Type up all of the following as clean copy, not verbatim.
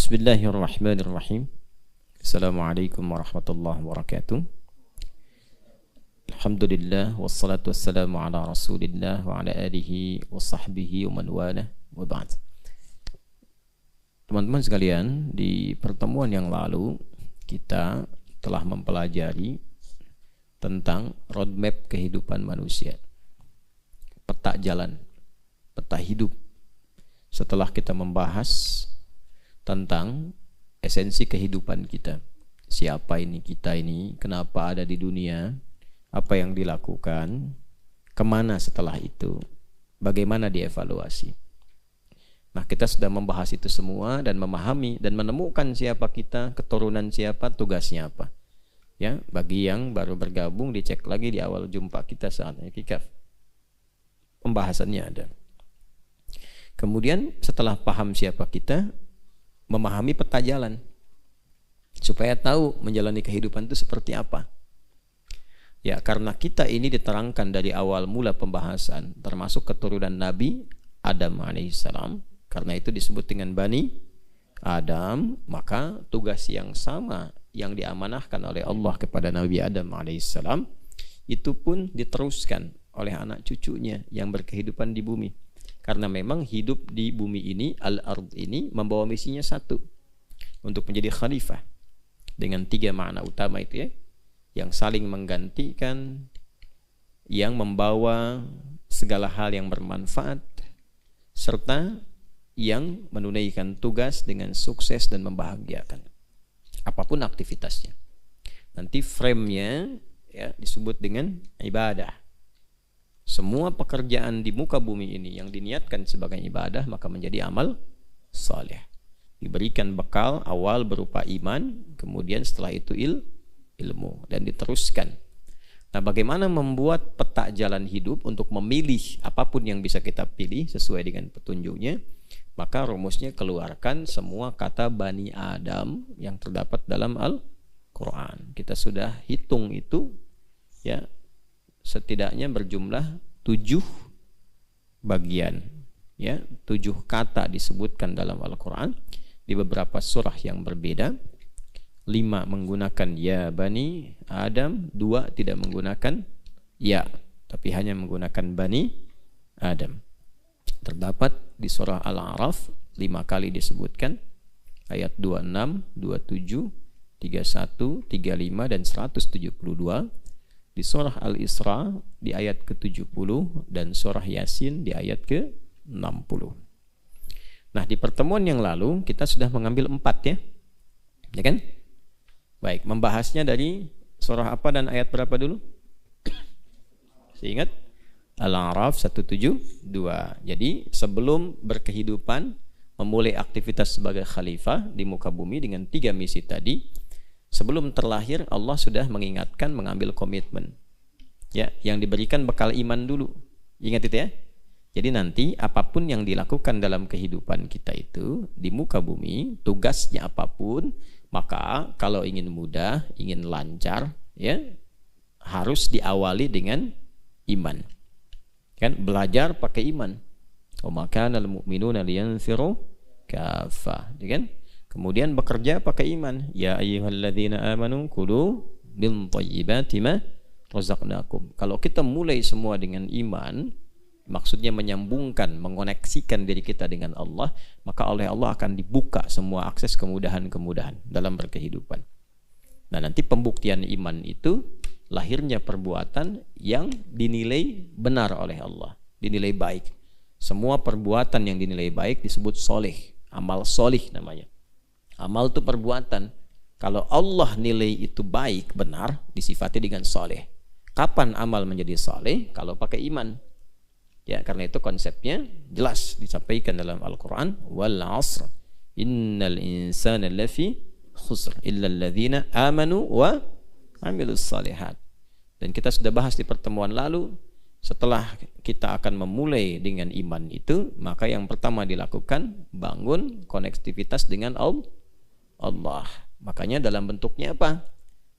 Bismillahirrahmanirrahim. Assalamualaikum warahmatullahi wabarakatuh. Alhamdulillah wassalatu wassalamu ala Rasulillah wa ala alihi wa sahbihi wa man walah wa ba'd. Teman-teman sekalian, di pertemuan yang lalu kita telah mempelajari tentang roadmap kehidupan manusia, peta jalan, peta hidup. Setelah kita membahas tentang esensi kehidupan kita, siapa ini kita ini, kenapa ada di dunia, apa yang dilakukan, kemana setelah itu, bagaimana dievaluasi. Nah, kita sudah membahas itu semua dan memahami dan menemukan siapa kita, keturunan siapa, tugasnya apa. Ya, bagi yang baru bergabung dicek lagi di awal jumpa kita saat i'tikaf. Pembahasannya ada. Kemudian setelah paham siapa kita, memahami peta jalan supaya tahu menjalani kehidupan itu seperti apa. Ya, karena kita ini diterangkan dari awal mula pembahasan termasuk keturunan Nabi Adam alaihissalam, karena itu disebut dengan Bani Adam, maka tugas yang sama yang diamanahkan oleh Allah kepada Nabi Adam alaihissalam itu pun diteruskan oleh anak cucunya yang berkehidupan di bumi. Karena memang hidup di bumi ini, al-ard ini, membawa misinya satu, untuk menjadi khalifah. Dengan 3 makna utama itu ya, yang saling menggantikan, yang membawa segala hal yang bermanfaat, serta yang menunaikan tugas dengan sukses dan membahagiakan. Apapun aktivitasnya. Nanti frame-nya ya, disebut dengan ibadah. Semua pekerjaan di muka bumi ini yang diniatkan sebagai ibadah maka menjadi amal saleh. Diberikan bekal awal berupa iman, kemudian setelah itu ilmu dan diteruskan. Nah, bagaimana membuat peta jalan hidup untuk memilih apapun yang bisa kita pilih sesuai dengan petunjuknya? Maka rumusnya keluarkan semua kata Bani Adam yang terdapat dalam Al-Quran. Kita sudah hitung itu ya, setidaknya berjumlah 7 bagian ya, 7 kata disebutkan dalam Al-Quran di beberapa surah yang berbeda. 5 menggunakan ya Bani Adam, 2 tidak menggunakan ya, tapi hanya menggunakan Bani Adam. Terdapat di surah Al-A'raf 5 kali disebutkan, ayat 26, 27, 31, 35 dan 172. Di surah Al-Isra di ayat ke-70 dan surah Yasin di ayat ke-60. Nah, di pertemuan yang lalu kita sudah mengambil 4 ya. Ya kan? Baik, membahasnya dari surah apa dan ayat berapa dulu? Seingat? Al-A'raf 172. Jadi, sebelum berkehidupan, memulai aktivitas sebagai khalifah di muka bumi dengan 3 misi tadi, sebelum terlahir Allah sudah mengingatkan mengambil komitmen. Ya, yang diberikan bekal iman dulu. Ingat itu ya. Jadi nanti apapun yang dilakukan dalam kehidupan kita itu di muka bumi, tugasnya apapun, maka kalau ingin mudah, ingin lancar, ya, harus diawali dengan iman. Kan belajar pakai iman. Wa ma kana al-mu'minuna liyanfiru kaffah, kan? Kemudian bekerja pakai iman. Ya ayyuhalladzina amanu kulu min thayyibati ma razaqnakum. Kalau kita mulai semua dengan iman, maksudnya menyambungkan, mengoneksikan diri kita dengan Allah, maka oleh Allah akan dibuka semua akses kemudahan-kemudahan dalam berkehidupan. Nah, nanti pembuktian iman itu lahirnya perbuatan yang dinilai benar oleh Allah, dinilai baik. Semua perbuatan yang dinilai baik disebut soleh, amal soleh namanya. Amal itu perbuatan. Kalau Allah nilai itu baik, benar, disifati dengan soleh. Kapan amal menjadi soleh? Kalau pakai iman. Ya, karena itu konsepnya jelas disampaikan dalam Al-Quran. Wal 'asr innal insana lafi khusr illa alladhina amanu wa amilus salihat. Dan kita sudah bahas di pertemuan lalu, setelah kita akan memulai dengan iman itu, maka yang pertama dilakukan bangun konektivitas dengan Allah. Makanya dalam bentuknya apa?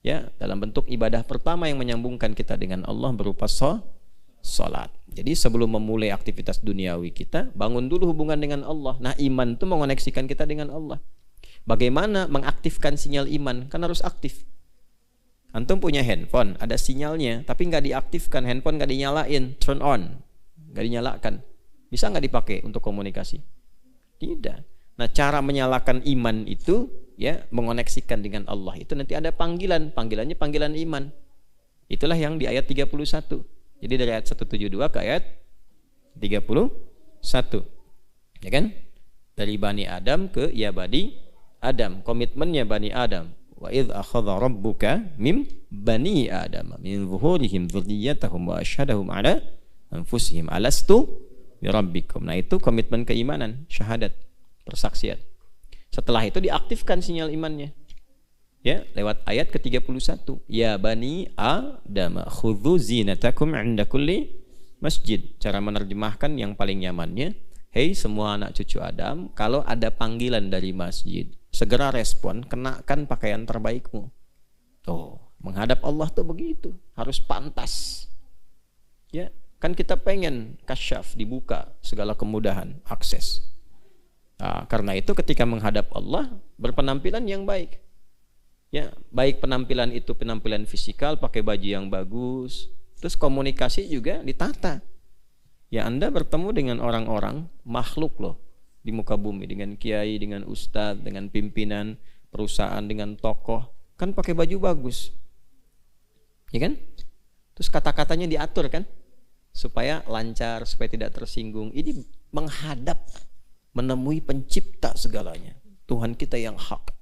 Ya, dalam bentuk ibadah pertama yang menyambungkan kita dengan Allah berupa salat. Jadi sebelum memulai aktivitas duniawi kita, bangun dulu hubungan dengan Allah. Nah, iman itu mengoneksikan kita dengan Allah. Bagaimana mengaktifkan sinyal iman? Kan harus aktif. Antum punya handphone, ada sinyalnya, tapi nggak diaktifkan, handphone nggak dinyalain, turn on, nggak dinyalakan. Bisa nggak dipakai untuk komunikasi? Tidak. Nah, cara menyalakan iman itu, ya, mengoneksikan dengan Allah. Itu nanti ada panggilannya panggilan iman. Itulah yang di ayat 31. Jadi dari ayat 172 ke ayat 31. Ya kan? Dari Bani Adam ke ya Bani Adam. Komitmennya Bani Adam. Wa idh akhadha rabbuka mim bani Adam min zuhurihim dzurriyyatahum wa asyhadahum ala anfusihim alastu bi rabbikum. Nah, itu komitmen keimanan, syahadat, persaksian. Setelah itu diaktifkan sinyal imannya. Ya, lewat ayat ke-31. Ya bani Adam khudzu zinatakum 'inda kulli masjid. Cara menerjemahkan yang paling nyamannya, hei semua anak cucu Adam, kalau ada panggilan dari masjid, segera respon, kenakan pakaian terbaikmu. Tuh, menghadap Allah tuh begitu, harus pantas. Ya, kan kita pengen kasyaf, dibuka segala kemudahan, akses. Nah, karena itu ketika menghadap Allah, berpenampilan yang baik. Ya, baik penampilan itu penampilan fisikal, pakai baju yang bagus. Terus komunikasi juga ditata. Ya, Anda bertemu dengan orang-orang makhluk loh di muka bumi, dengan kiai, dengan ustadz, dengan pimpinan perusahaan, dengan tokoh, kan pakai baju bagus, ya kan? Terus kata-katanya diatur kan, supaya lancar, supaya tidak tersinggung. Ini menghadap, menemui pencipta segalanya, Tuhan kita yang hak.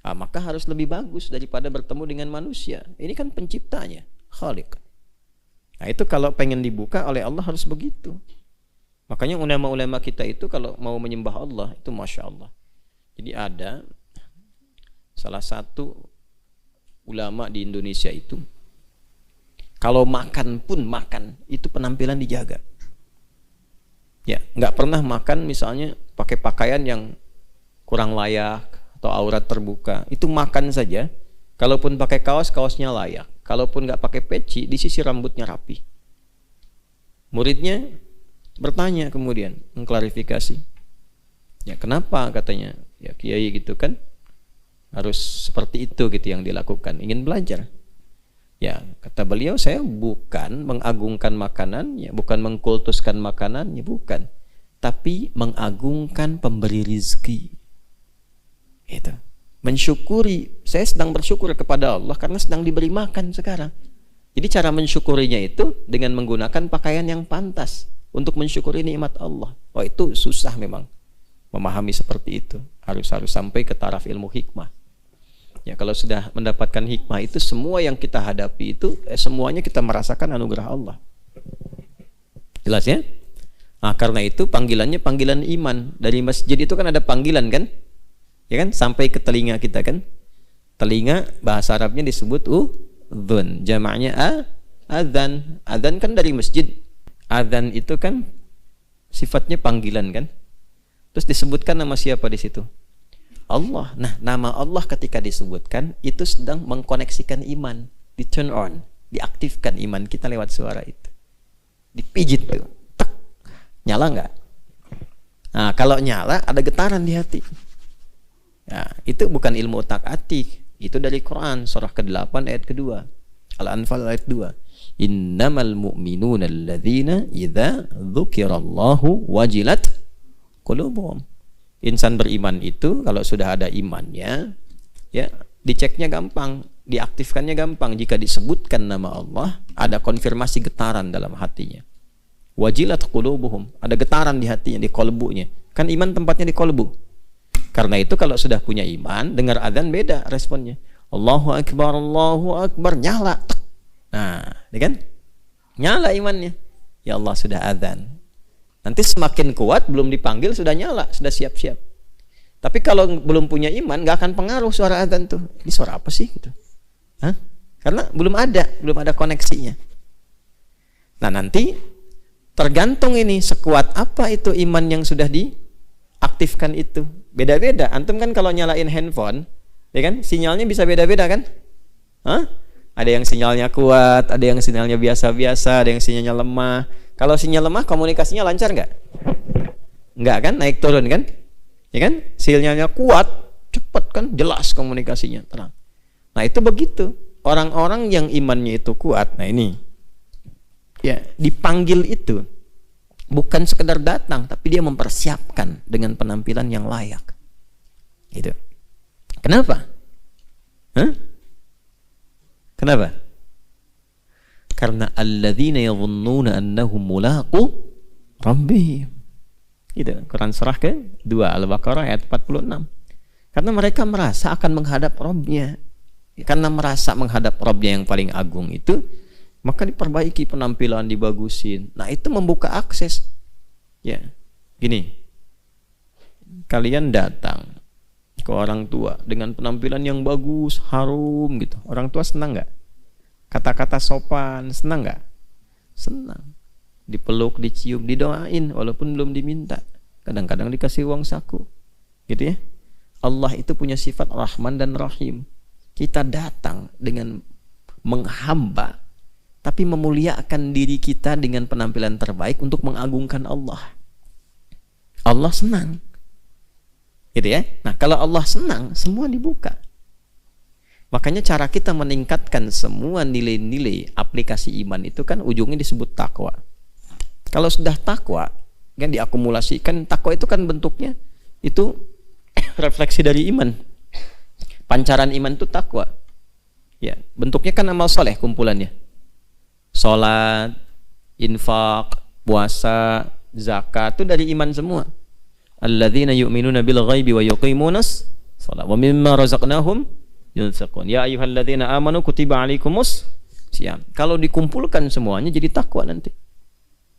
Nah, maka harus lebih bagus daripada bertemu dengan manusia. Ini kan penciptanya, Khaliq. Nah, itu kalau pengen dibuka oleh Allah harus begitu. Makanya ulama-ulama kita itu kalau mau menyembah Allah itu Masya Allah. Jadi ada salah satu ulama di Indonesia itu, kalau makan pun makan, itu penampilan dijaga. Ya, nggak pernah makan misalnya pakai pakaian yang kurang layak atau aurat terbuka. Itu makan saja, kalaupun pakai kaos, kaosnya layak. Kalaupun nggak pakai peci, disisir rambutnya rapi. Muridnya bertanya kemudian, mengklarifikasi. Ya, kenapa katanya? Ya, kiai gitu kan, harus seperti itu gitu yang dilakukan, ingin belajar. Ya, kata beliau, saya bukan mengagungkan makanan, ya, bukan mengkultuskan makanan, ya bukan, tapi mengagungkan pemberi rizki. Itu, mensyukuri. Saya sedang bersyukur kepada Allah karena sedang diberi makan sekarang. Jadi cara mensyukurinya itu dengan menggunakan pakaian yang pantas untuk mensyukuri nikmat Allah. Oh, itu susah memang memahami seperti itu. Harus sampai ke taraf ilmu hikmah. Ya, kalau sudah mendapatkan hikmah itu, semua yang kita hadapi itu semuanya kita merasakan anugerah Allah. Jelas ya? Nah, karena itu panggilannya panggilan iman. Dari masjid itu kan ada panggilan kan? Ya kan? Sampai ke telinga kita kan? Telinga bahasa Arabnya disebut udhun. Jamaknya adzan. Adzan kan dari masjid. Adzan itu kan sifatnya panggilan kan? Terus disebutkan nama siapa di situ? Allah. Nah, nama Allah ketika disebutkan itu sedang mengkoneksikan iman, di turn on, diaktifkan iman kita lewat suara itu. Dipijit tuh. Tek. Nyala enggak? Nah, kalau nyala ada getaran di hati. Ya, itu bukan ilmu otak-atik, itu dari Quran surah ke-8 ayat kedua. Al-Anfal ayat 2. Innamal mu'minuna alladzina idza dzukirallahu wajilat qulubuhum. Insan beriman itu kalau sudah ada imannya, ya, diceknya gampang, diaktifkannya gampang. Jika disebutkan nama Allah, ada konfirmasi getaran dalam hatinya. Wajilat qulubuhum, ada getaran di hatinya, di kolbunya. Kan iman tempatnya di kolbu. Karena itu kalau sudah punya iman, dengar adzan beda responnya. Allahu Akbar, nyala. Nah, kan? Nyala imannya. Ya Allah, sudah adzan. Nanti semakin kuat, belum dipanggil sudah nyala, sudah siap-siap. Tapi kalau belum punya iman, nggak akan pengaruh suara adzan tuh. Ini suara apa sih? Gitu. Hah? Karena belum ada koneksinya. Nah, nanti tergantung ini sekuat apa itu iman yang sudah diaktifkan itu. Beda-beda. Antum kan kalau nyalain handphone, ya kan, sinyalnya bisa beda-beda kan? Hah? Ada yang sinyalnya kuat, ada yang sinyalnya biasa-biasa, ada yang sinyalnya lemah. Kalau sinyal lemah, komunikasinya lancar nggak? Nggak kan? Naik turun kan? Ya kan? Sinyalnya kuat, cepet kan, jelas komunikasinya, terang. Nah itu begitu, orang-orang yang imannya itu kuat, nah ini ya dipanggil itu bukan sekedar datang, tapi dia mempersiapkan dengan penampilan yang layak. Gitu. Kenapa? Kenapa? Karena alladzina yadhunnuna annahum mulaqu rabbihim. Gitu. Quran surah ke-2 Al-Baqarah ayat 46. Karena mereka merasa akan menghadap Rabbnya. Karena merasa menghadap Rabbnya yang paling agung itu, maka diperbaiki penampilan, dibagusin. Nah, itu membuka akses. Ya. Gini. Kalian datang ke orang tua dengan penampilan yang bagus, harum gitu. Orang tua senang nggak? Kata-kata sopan, senang nggak? Senang. Dipeluk, dicium, didoain walaupun belum diminta. Kadang-kadang dikasih uang saku. Gitu ya. Allah itu punya sifat Rahman dan Rahim. Kita datang dengan menghamba, tapi memuliakan diri kita dengan penampilan terbaik untuk mengagungkan Allah. Allah senang. Gitu ya. Nah, kalau Allah senang, semua dibuka. Makanya cara kita meningkatkan semua nilai-nilai aplikasi iman itu kan ujungnya disebut takwa. Kalau sudah takwa, kan diakumulasikan, takwa itu kan bentuknya itu refleksi dari iman. Pancaran iman itu takwa. Ya, bentuknya kan amal soleh kumpulannya. Salat, infak, puasa, zakat itu dari iman semua. Alladzina yu'minuna bil ghaibi wa yuqimunas shalah wa mimma razaqnahum yunfiqun. Ya ayyuhalladzina amanu kutiba alaikumus syiyam. Kalau dikumpulkan semuanya jadi takwa nanti.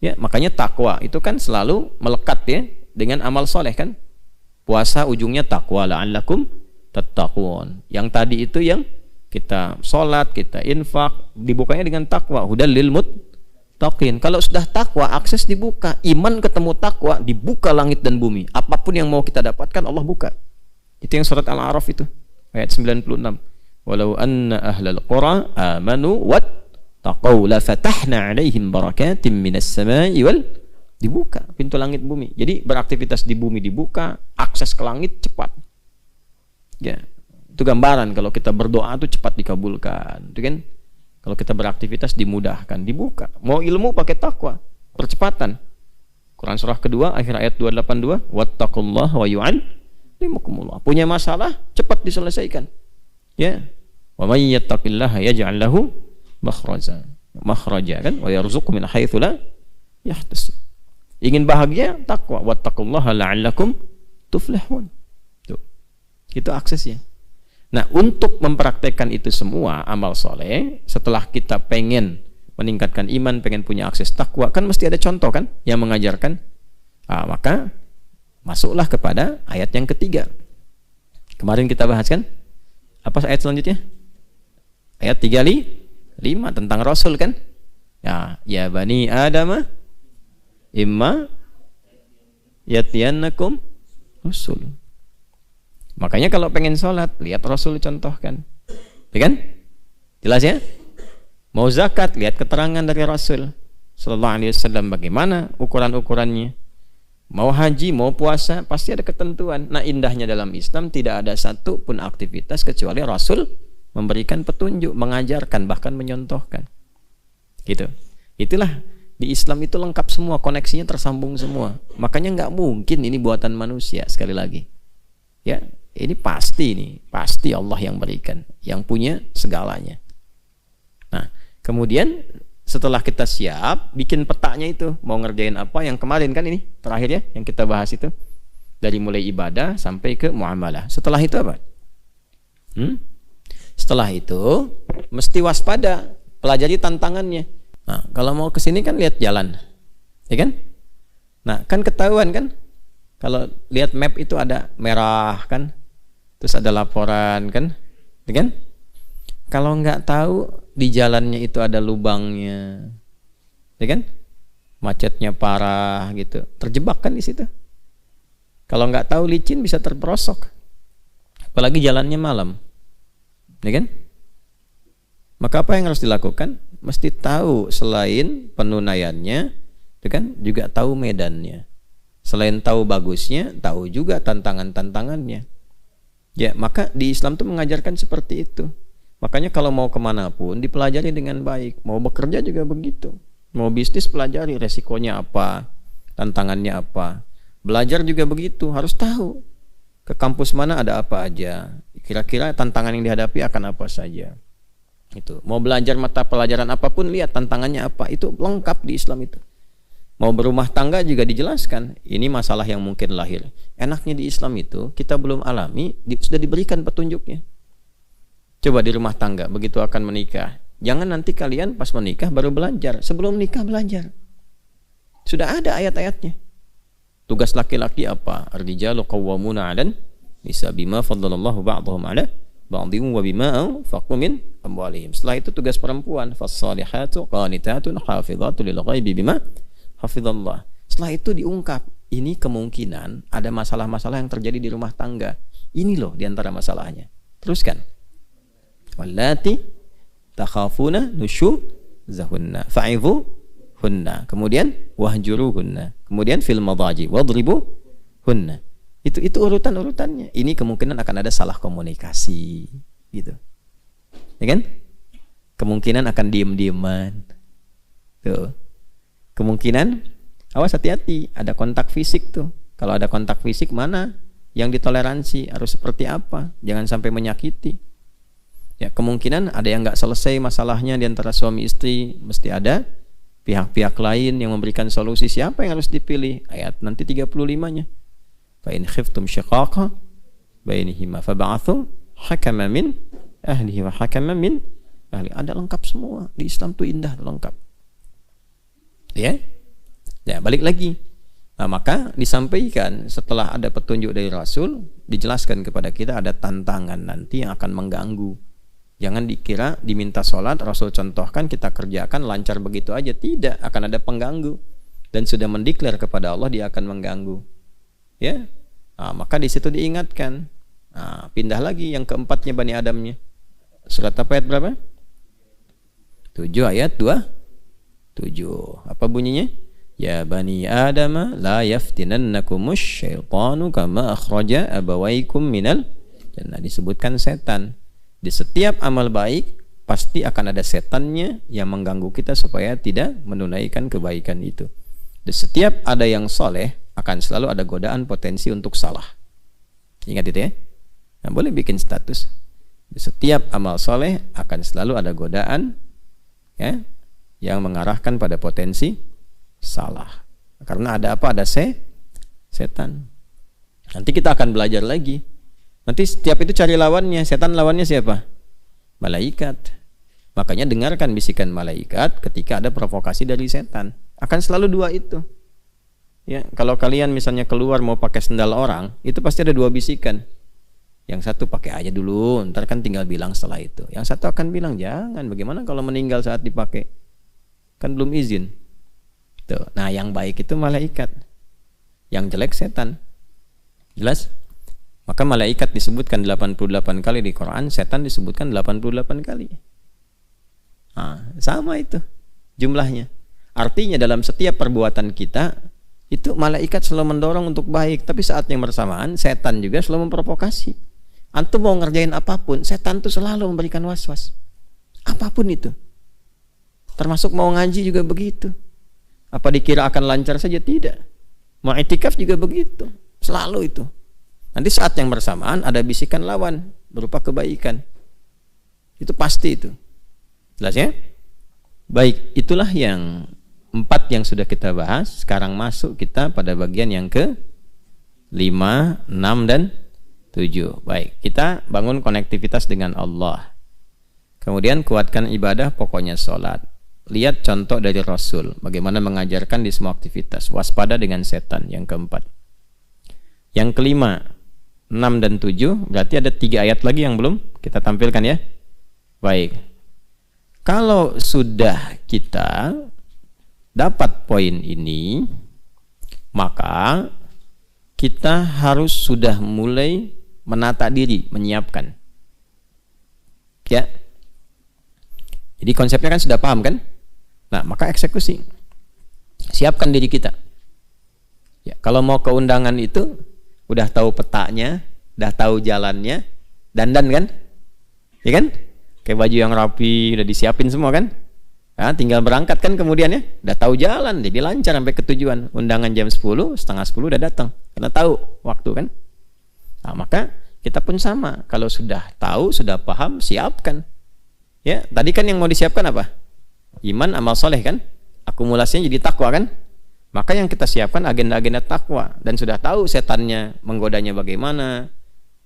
Ya, makanya takwa itu kan selalu melekat ya dengan amal soleh kan. Puasa ujungnya takwa la'allakum tattaqun. Yang tadi itu yang kita sholat, kita infak, dibukanya dengan takwa. Hudal lil muttaqin. Kalau sudah takwa, akses dibuka. Iman ketemu takwa, dibuka langit dan bumi. Apapun yang mau kita dapatkan, Allah buka. Itu yang surat Al-A'raf itu. Ayat 96. Walau anna ahlal qura amanu wattaqaw la fatahna alaihim barakatim minas samai wal, dibuka pintu langit bumi. Jadi beraktivitas di bumi dibuka, akses ke langit cepat. Ya, itu gambaran kalau kita berdoa itu cepat dikabulkan. Itu kan kalau kita beraktivitas dimudahkan, dibuka. Mau ilmu pakai takwa, percepatan. Quran surah kedua akhir ayat 282, wattaqullaha wa yu'allimukumullah. Punya masalah cepat diselesaikan. Ya. Wa may yattaqillaha yaj'al lahu makhraja. Makhraja kan wa yarzuqhu min haitsu la yahtasib. Ingin bahagia, takwa. Wattaqullaha la'allakum tuflihun. Tuh. Itu aksesnya. Nah, untuk mempraktekkan itu semua amal soleh, setelah kita pengen meningkatkan iman, pengen punya akses takwa, kan mesti ada contoh kan yang mengajarkan. Maka masuklah kepada ayat yang ketiga. Kemarin kita bahas kan? Apa ayat selanjutnya? Ayat 35 tentang Rasul kan? Ya bani Adam imma yatiyannakum rusul. Makanya kalau pengen sholat, lihat Rasul contohkan. Ya kan? Jelas ya? Mau zakat, lihat keterangan dari Rasul sallallahu alaihi wasallam bagaimana ukuran-ukurannya. Mau haji, mau puasa, pasti ada ketentuan. Nah, indahnya dalam Islam tidak ada satu pun aktivitas kecuali Rasul memberikan petunjuk, mengajarkan, bahkan menyontohkan. Gitu. Itulah di Islam itu lengkap semua, koneksinya tersambung semua. Makanya nggak mungkin ini buatan manusia, sekali lagi. Ya, ini pasti Allah yang berikan, yang punya segalanya. Nah, kemudian setelah kita siap, bikin petanya itu, mau ngerjain apa, yang kemarin kan ini, terakhir ya, yang kita bahas itu, dari mulai ibadah sampai ke muamalah. Setelah itu apa? Setelah itu, mesti waspada, pelajari tantangannya. Nah, kalau mau ke sini kan lihat jalan, ya kan? Nah, kan ketahuan kan? Kalau lihat map itu ada merah kan? Terus ada laporan kan? Ya kan? Kalau nggak tahu di jalannya itu ada lubangnya, ya kan? Macetnya parah gitu, terjebak kan di situ. Kalau nggak tahu licin bisa terperosok, apalagi jalannya malam, ya kan? Maka apa yang harus dilakukan? Mesti tahu selain penunaiannya, ya kan? Juga tahu medannya. Selain tahu bagusnya, tahu juga tantangan-tantangannya. Ya, maka di Islam tuh mengajarkan seperti itu. Makanya kalau mau kemana pun dipelajari dengan baik. Mau bekerja juga begitu. Mau bisnis pelajari resikonya apa, tantangannya apa. Belajar juga begitu, harus tahu ke kampus mana ada apa aja. Kira-kira tantangan yang dihadapi akan apa saja. Itu. Mau belajar mata pelajaran apapun, lihat tantangannya apa. Itu lengkap di Islam itu. Mau berumah tangga juga dijelaskan. Ini masalah yang mungkin lahir. Enaknya di Islam itu kita belum alami, sudah diberikan petunjuknya. Coba di rumah tangga begitu akan menikah, jangan nanti kalian pas menikah baru belajar. Sebelum nikah belajar. Sudah ada ayat-ayatnya. Tugas laki-laki apa? Ar-rijalu qawwamuna 'alan nisa bima faddalallahu ba'dahum 'ala ba'dhin wa bima anfaqu min amwalihim. Setelah itu tugas perempuan, fas-salihatu qanitatun hafizatun lil ghaibi bima hafizallah. Setelah itu diungkap, ini kemungkinan ada masalah-masalah yang terjadi di rumah tangga. Ini loh diantara masalahnya. Teruskan. Wallati takhafuna nusyuzahunna fa'idhuhunna. Kemudian wahjuruhunna. Kemudian fil madaji wadribuhunna. Itu urutan-urutannya. Ini kemungkinan akan ada salah komunikasi gitu. Ya kan? Kemungkinan akan diem-dieman. Tuh. Kemungkinan awas hati-hati, ada kontak fisik tuh. Kalau ada kontak fisik mana yang ditoleransi, harus seperti apa? Jangan sampai menyakiti. Ya, kemungkinan ada yang nggak selesai masalahnya di antara suami istri, mesti ada pihak-pihak lain yang memberikan solusi. Siapa yang harus dipilih? Ayat nanti 35-nya. Fa in khiftum shiqaqa bainihima fab'athu hakaman min ahlihi wa hakaman min ahli. Ada lengkap semua. Di Islam tuh indah, lengkap. Ya. Ya, balik lagi. Nah, maka disampaikan setelah ada petunjuk dari Rasul, dijelaskan kepada kita ada tantangan nanti yang akan mengganggu. Jangan dikira diminta sholat, Rasul contohkan, kita kerjakan lancar begitu aja. Tidak, akan ada pengganggu. Dan sudah mendeklar kepada Allah, dia akan mengganggu. Ya, maka di situ diingatkan. Pindah lagi yang keempatnya Bani Adamnya. Surat apa ayat berapa? 7 ayat 27. Apa bunyinya? Ya Bani Adama la yaftinannakumus syaitanu kama akhraja abawaikum minal jannah. Disebutkan setan. Di setiap amal baik pasti akan ada setannya yang mengganggu kita supaya tidak menunaikan kebaikan itu. Di setiap ada yang soleh akan selalu ada godaan potensi untuk salah. Ingat itu ya. Nah, boleh bikin status. Di setiap amal soleh akan selalu ada godaan ya, yang mengarahkan pada potensi salah. Karena ada apa? Ada setan. Nanti kita akan belajar lagi. Nanti setiap itu cari lawannya. Setan lawannya siapa? Malaikat. Makanya dengarkan bisikan malaikat ketika ada provokasi dari setan. Akan selalu dua itu. Ya, kalau kalian misalnya keluar mau pakai sendal orang, itu pasti ada dua bisikan. Yang satu pakai aja dulu, ntar kan tinggal bilang setelah itu. Yang satu akan bilang jangan. Bagaimana kalau meninggal saat dipakai? Kan belum izin. Tuh. Nah, yang baik itu malaikat. Yang jelek setan. Jelas? Maka malaikat disebutkan 88 kali di Quran, setan disebutkan 88 kali. Sama itu jumlahnya. Artinya dalam setiap perbuatan kita, itu malaikat selalu mendorong untuk baik. Tapi saat yang bersamaan, setan juga selalu memprovokasi. Antum mau ngerjain apapun, setan tuh selalu memberikan was-was. Apapun itu. Termasuk mau ngaji juga begitu. Apa dikira akan lancar saja? Tidak. Mau itikaf juga begitu. Selalu itu. Nanti saat yang bersamaan ada bisikan lawan berupa kebaikan. Itu pasti itu. Jelas ya? Baik, itulah yang 4 yang sudah kita bahas. Sekarang masuk kita pada bagian yang ke 5, 6 dan 7. Baik, kita bangun konektivitas dengan Allah. Kemudian kuatkan ibadah, pokoknya sholat. Lihat contoh dari Rasul, bagaimana mengajarkan di semua aktivitas. Waspada dengan setan, yang keempat. Yang kelima, 6 dan 7, berarti ada 3 ayat lagi yang belum kita tampilkan ya. Baik. Kalau sudah kita dapat poin ini, maka kita harus sudah mulai menata diri, menyiapkan. Ya. Jadi konsepnya kan sudah paham kan? Nah, maka eksekusi. Siapkan diri kita. Ya, kalau mau ke undangan itu udah tahu petanya, Udah tahu jalannya, dandan kan? Ya kan? Kayak baju yang rapi, udah disiapin semua kan? Nah, tinggal berangkat kan kemudian ya, udah tahu jalan, jadi lancar sampai ke tujuan. Undangan jam 10, setengah 10 udah datang, karena tahu waktu kan. Nah, maka kita pun sama, kalau sudah tahu, sudah paham, siapkan. Ya, tadi kan yang mau disiapkan apa? Iman, amal soleh kan? Akumulasinya jadi takwa kan? Maka yang kita siapkan agenda-agenda takwa, dan sudah tahu setannya menggodanya bagaimana.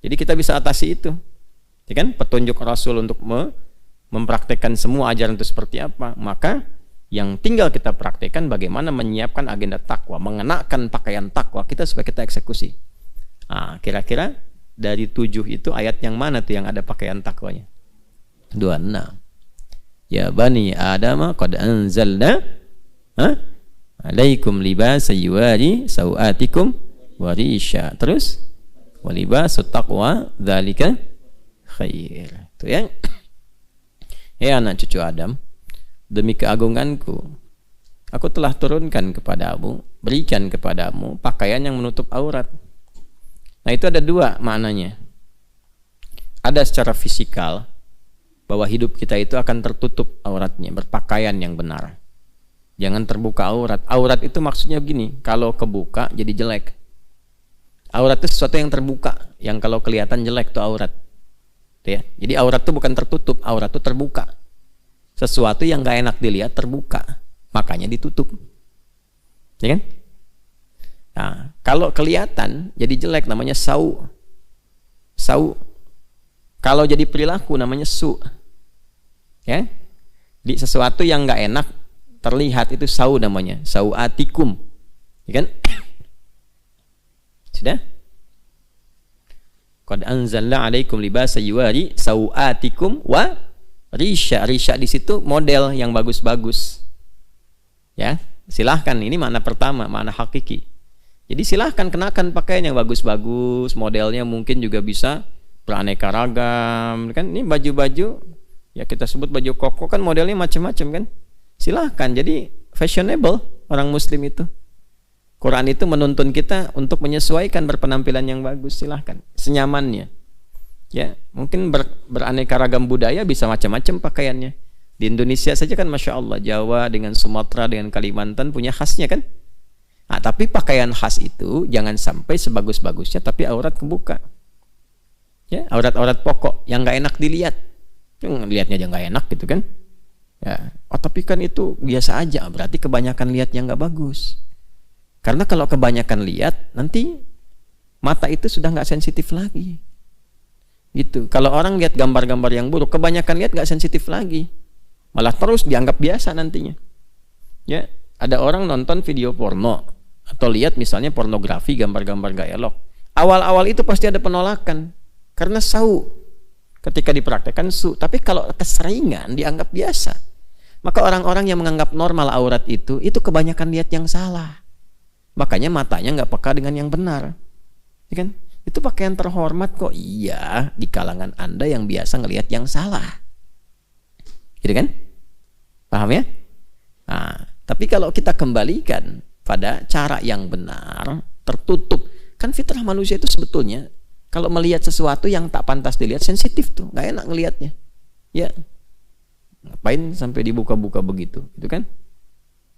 Jadi kita bisa atasi itu. Ya kan? Petunjuk Rasul untuk mempraktekkan semua ajaran itu seperti apa. Maka yang tinggal kita praktekkan bagaimana menyiapkan agenda takwa, mengenakan pakaian takwa kita supaya kita eksekusi. Nah, kira-kira dari 7 itu ayat yang mana tuh yang ada pakaian takwanya? 26. Ya bani Adam qad anzalna alaikum libasa yuwari sawatikum warisha. Terus walibasut taqwa dzalika khair. Itu ya. Ya anak cucu Adam, demi keagunganku aku telah turunkan kepadamu, berikan kepadamu pakaian yang menutup aurat. Nah, itu ada 2 maknanya. Ada secara fisikal, bahwa hidup kita itu akan tertutup auratnya, berpakaian yang benar. Jangan terbuka aurat. Aurat itu maksudnya begini, kalau kebuka jadi jelek. Aurat itu sesuatu yang terbuka, yang kalau kelihatan jelek itu aurat. Ya. Jadi aurat itu bukan tertutup, aurat itu terbuka. Sesuatu yang gak enak dilihat terbuka, makanya ditutup. Ya kan? Nah, kalau kelihatan jadi jelek namanya sau. Sau. Kalau jadi perilaku namanya su. Ya. Di sesuatu yang nggak enak terlihat itu sau namanya, sauatikum. Ya kan? Sudah? Qad anzalna 'alaikum libasa yuwari sauatikum wa risha. Risha di situ model yang bagus-bagus. Ya, silahkan, ini makna pertama, makna hakiki. Jadi silahkan kenakan pakaian yang bagus-bagus, modelnya mungkin juga bisa beraneka ragam kan. Ini baju-baju ya kita sebut baju koko kan, modelnya macam-macam kan. Silahkan, jadi fashionable orang muslim itu. Quran itu menuntun kita untuk menyesuaikan berpenampilan yang bagus. Silahkan, senyamannya. Ya, mungkin beraneka ragam budaya bisa macam-macam pakaiannya. Di Indonesia saja kan Masya Allah, Jawa dengan Sumatera dengan Kalimantan punya khasnya kan. Nah, tapi pakaian khas itu jangan sampai sebagus-bagusnya tapi aurat kebuka. Ya, aurat-aurat pokok yang nggak enak dilihat, lihatnya aja nggak enak gitu kan. Ya, oh tapi kan itu biasa aja, berarti kebanyakan lihat yang nggak bagus. Karena kalau kebanyakan lihat, nanti mata itu sudah nggak sensitif lagi. Gitu. Kalau orang lihat gambar-gambar yang buruk, kebanyakan lihat nggak sensitif lagi, malah terus dianggap biasa nantinya. Ya, ada orang nonton video porno atau lihat misalnya pornografi, gambar-gambar nggak elok. Awal-awal itu pasti ada penolakan. Karena sau ketika dipraktekkan su, tapi kalau keseringan dianggap biasa. Maka orang-orang yang menganggap normal aurat itu kebanyakan lihat yang salah. Makanya matanya nggak peka dengan yang benar. Ya kan? Itu pakaian terhormat kok. Iya, di kalangan Anda yang biasa ngelihat yang salah. Gitu kan? Paham ya? Nah, tapi kalau kita kembalikan pada cara yang benar, tertutup. Kan fitrah manusia itu sebetulnya kalau melihat sesuatu yang tak pantas dilihat, sensitif tuh, nggak enak ngelihatnya. Ya, ngapain sampai dibuka-buka begitu, gitu kan?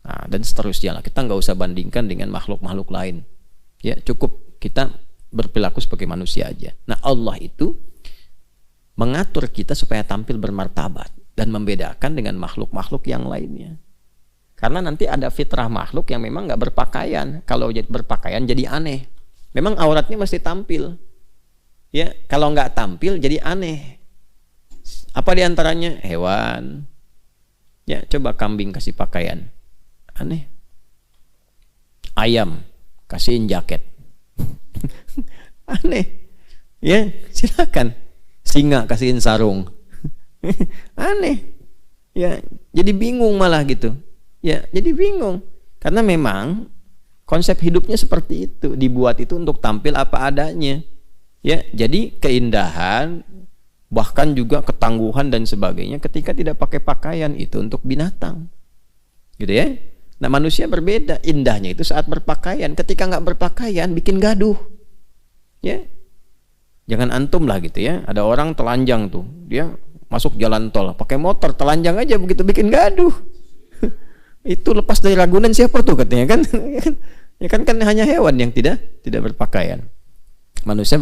Nah, dan seterusnya lah. Kita nggak usah bandingkan dengan makhluk-makhluk lain. Ya, cukup kita berperilaku sebagai manusia aja. Nah, Allah itu mengatur kita supaya tampil bermartabat dan membedakan dengan makhluk-makhluk yang lainnya. Karena nanti ada fitrah makhluk yang memang nggak berpakaian. Kalau berpakaian jadi aneh. Memang auratnya mesti tampil. Ya, kalau nggak tampil jadi aneh. Apa diantaranya? Hewan. Ya, coba kambing kasih pakaian, aneh. Ayam kasihin jaket, aneh. Ya, silakan. Singa kasihin sarung, aneh. Ya, jadi bingung malah gitu. Ya, jadi bingung karena memang konsep hidupnya seperti itu, dibuat itu untuk tampil apa adanya. Ya, jadi keindahan bahkan juga ketangguhan dan sebagainya ketika tidak pakai pakaian itu untuk binatang. Gitu ya. Nah, manusia berbeda, indahnya itu saat berpakaian. Ketika nggak berpakaian bikin gaduh. Ya. Jangan antum lah gitu ya. Ada orang telanjang tuh, dia masuk jalan tol pakai motor telanjang aja begitu bikin gaduh. Itu lepas dari Ragunan siapa tuh katanya kan? Ya kan hanya hewan yang tidak berpakaian. Manusia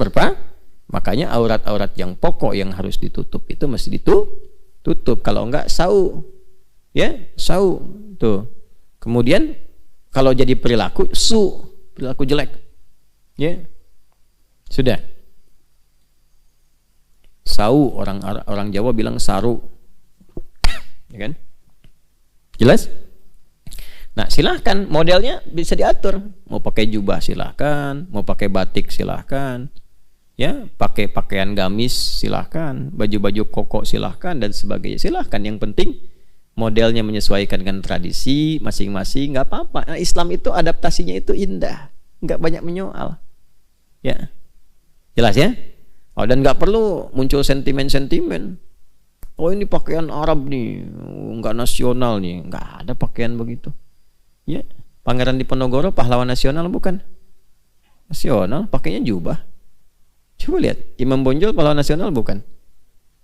makanya aurat-aurat yang pokok yang harus ditutup itu mesti ditutup. Kalau enggak sau. Ya, sau tuh. Kemudian kalau jadi perilaku perilaku jelek. Ya. Sudah. Sau, orang Jawa bilang saru. Ya kan? Jelas? Nah, silahkan modelnya bisa diatur. Mau pakai jubah silahkan, mau pakai batik silahkan, ya, pakai pakaian gamis silahkan, baju-baju koko silahkan dan sebagainya silahkan. Yang penting modelnya menyesuaikan dengan tradisi masing-masing, nggak apa-apa. Nah, Islam itu adaptasinya itu indah, nggak banyak menyoal. Ya, jelas ya. Oh, dan nggak perlu muncul sentimen-sentimen. Oh, ini pakaian Arab nih, nggak nasional nih, nggak ada pakaian begitu. Ya, Pangeran Diponegoro pahlawan nasional bukan? Nasional, pakainya jubah. Coba lihat, Imam Bonjol pahlawan nasional bukan?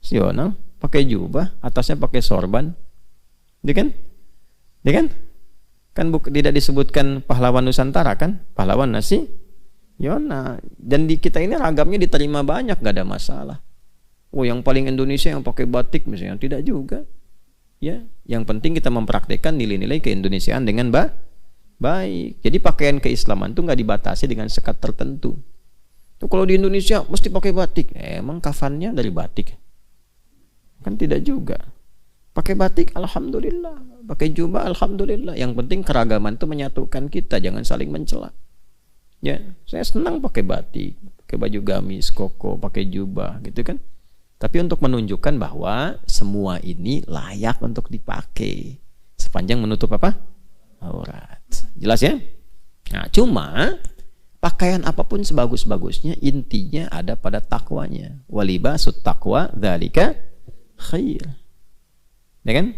Nasional, pakai jubah, atasnya pakai sorban. Dia kan? Dia kan? Kan tidak disebutkan pahlawan Nusantara kan? Pahlawan nasional. Dan di kita ini ragamnya diterima banyak, gak ada masalah. Oh, yang paling Indonesia yang pakai batik misalnya, tidak juga. Ya, yang penting kita mempraktikkan nilai-nilai keindonesiaan dengan baik. Jadi pakaian keislaman itu nggak dibatasi dengan sekat tertentu. Tuh, kalau di Indonesia mesti pakai batik, emang kafannya dari batik? Kan tidak juga. Pakai batik, alhamdulillah. Pakai jubah, alhamdulillah. Yang penting keragaman itu menyatukan kita, jangan saling mencela. Ya, saya senang pakai batik, pakai baju gamis, koko, pakai jubah, gitu kan? Tapi untuk menunjukkan bahwa semua ini layak untuk dipakai sepanjang menutup apa? Aurat. Jelas ya? Nah, cuma pakaian apapun sebagus-bagusnya intinya ada pada takwanya. Walibasut taqwa dzalika khair. Ya kan?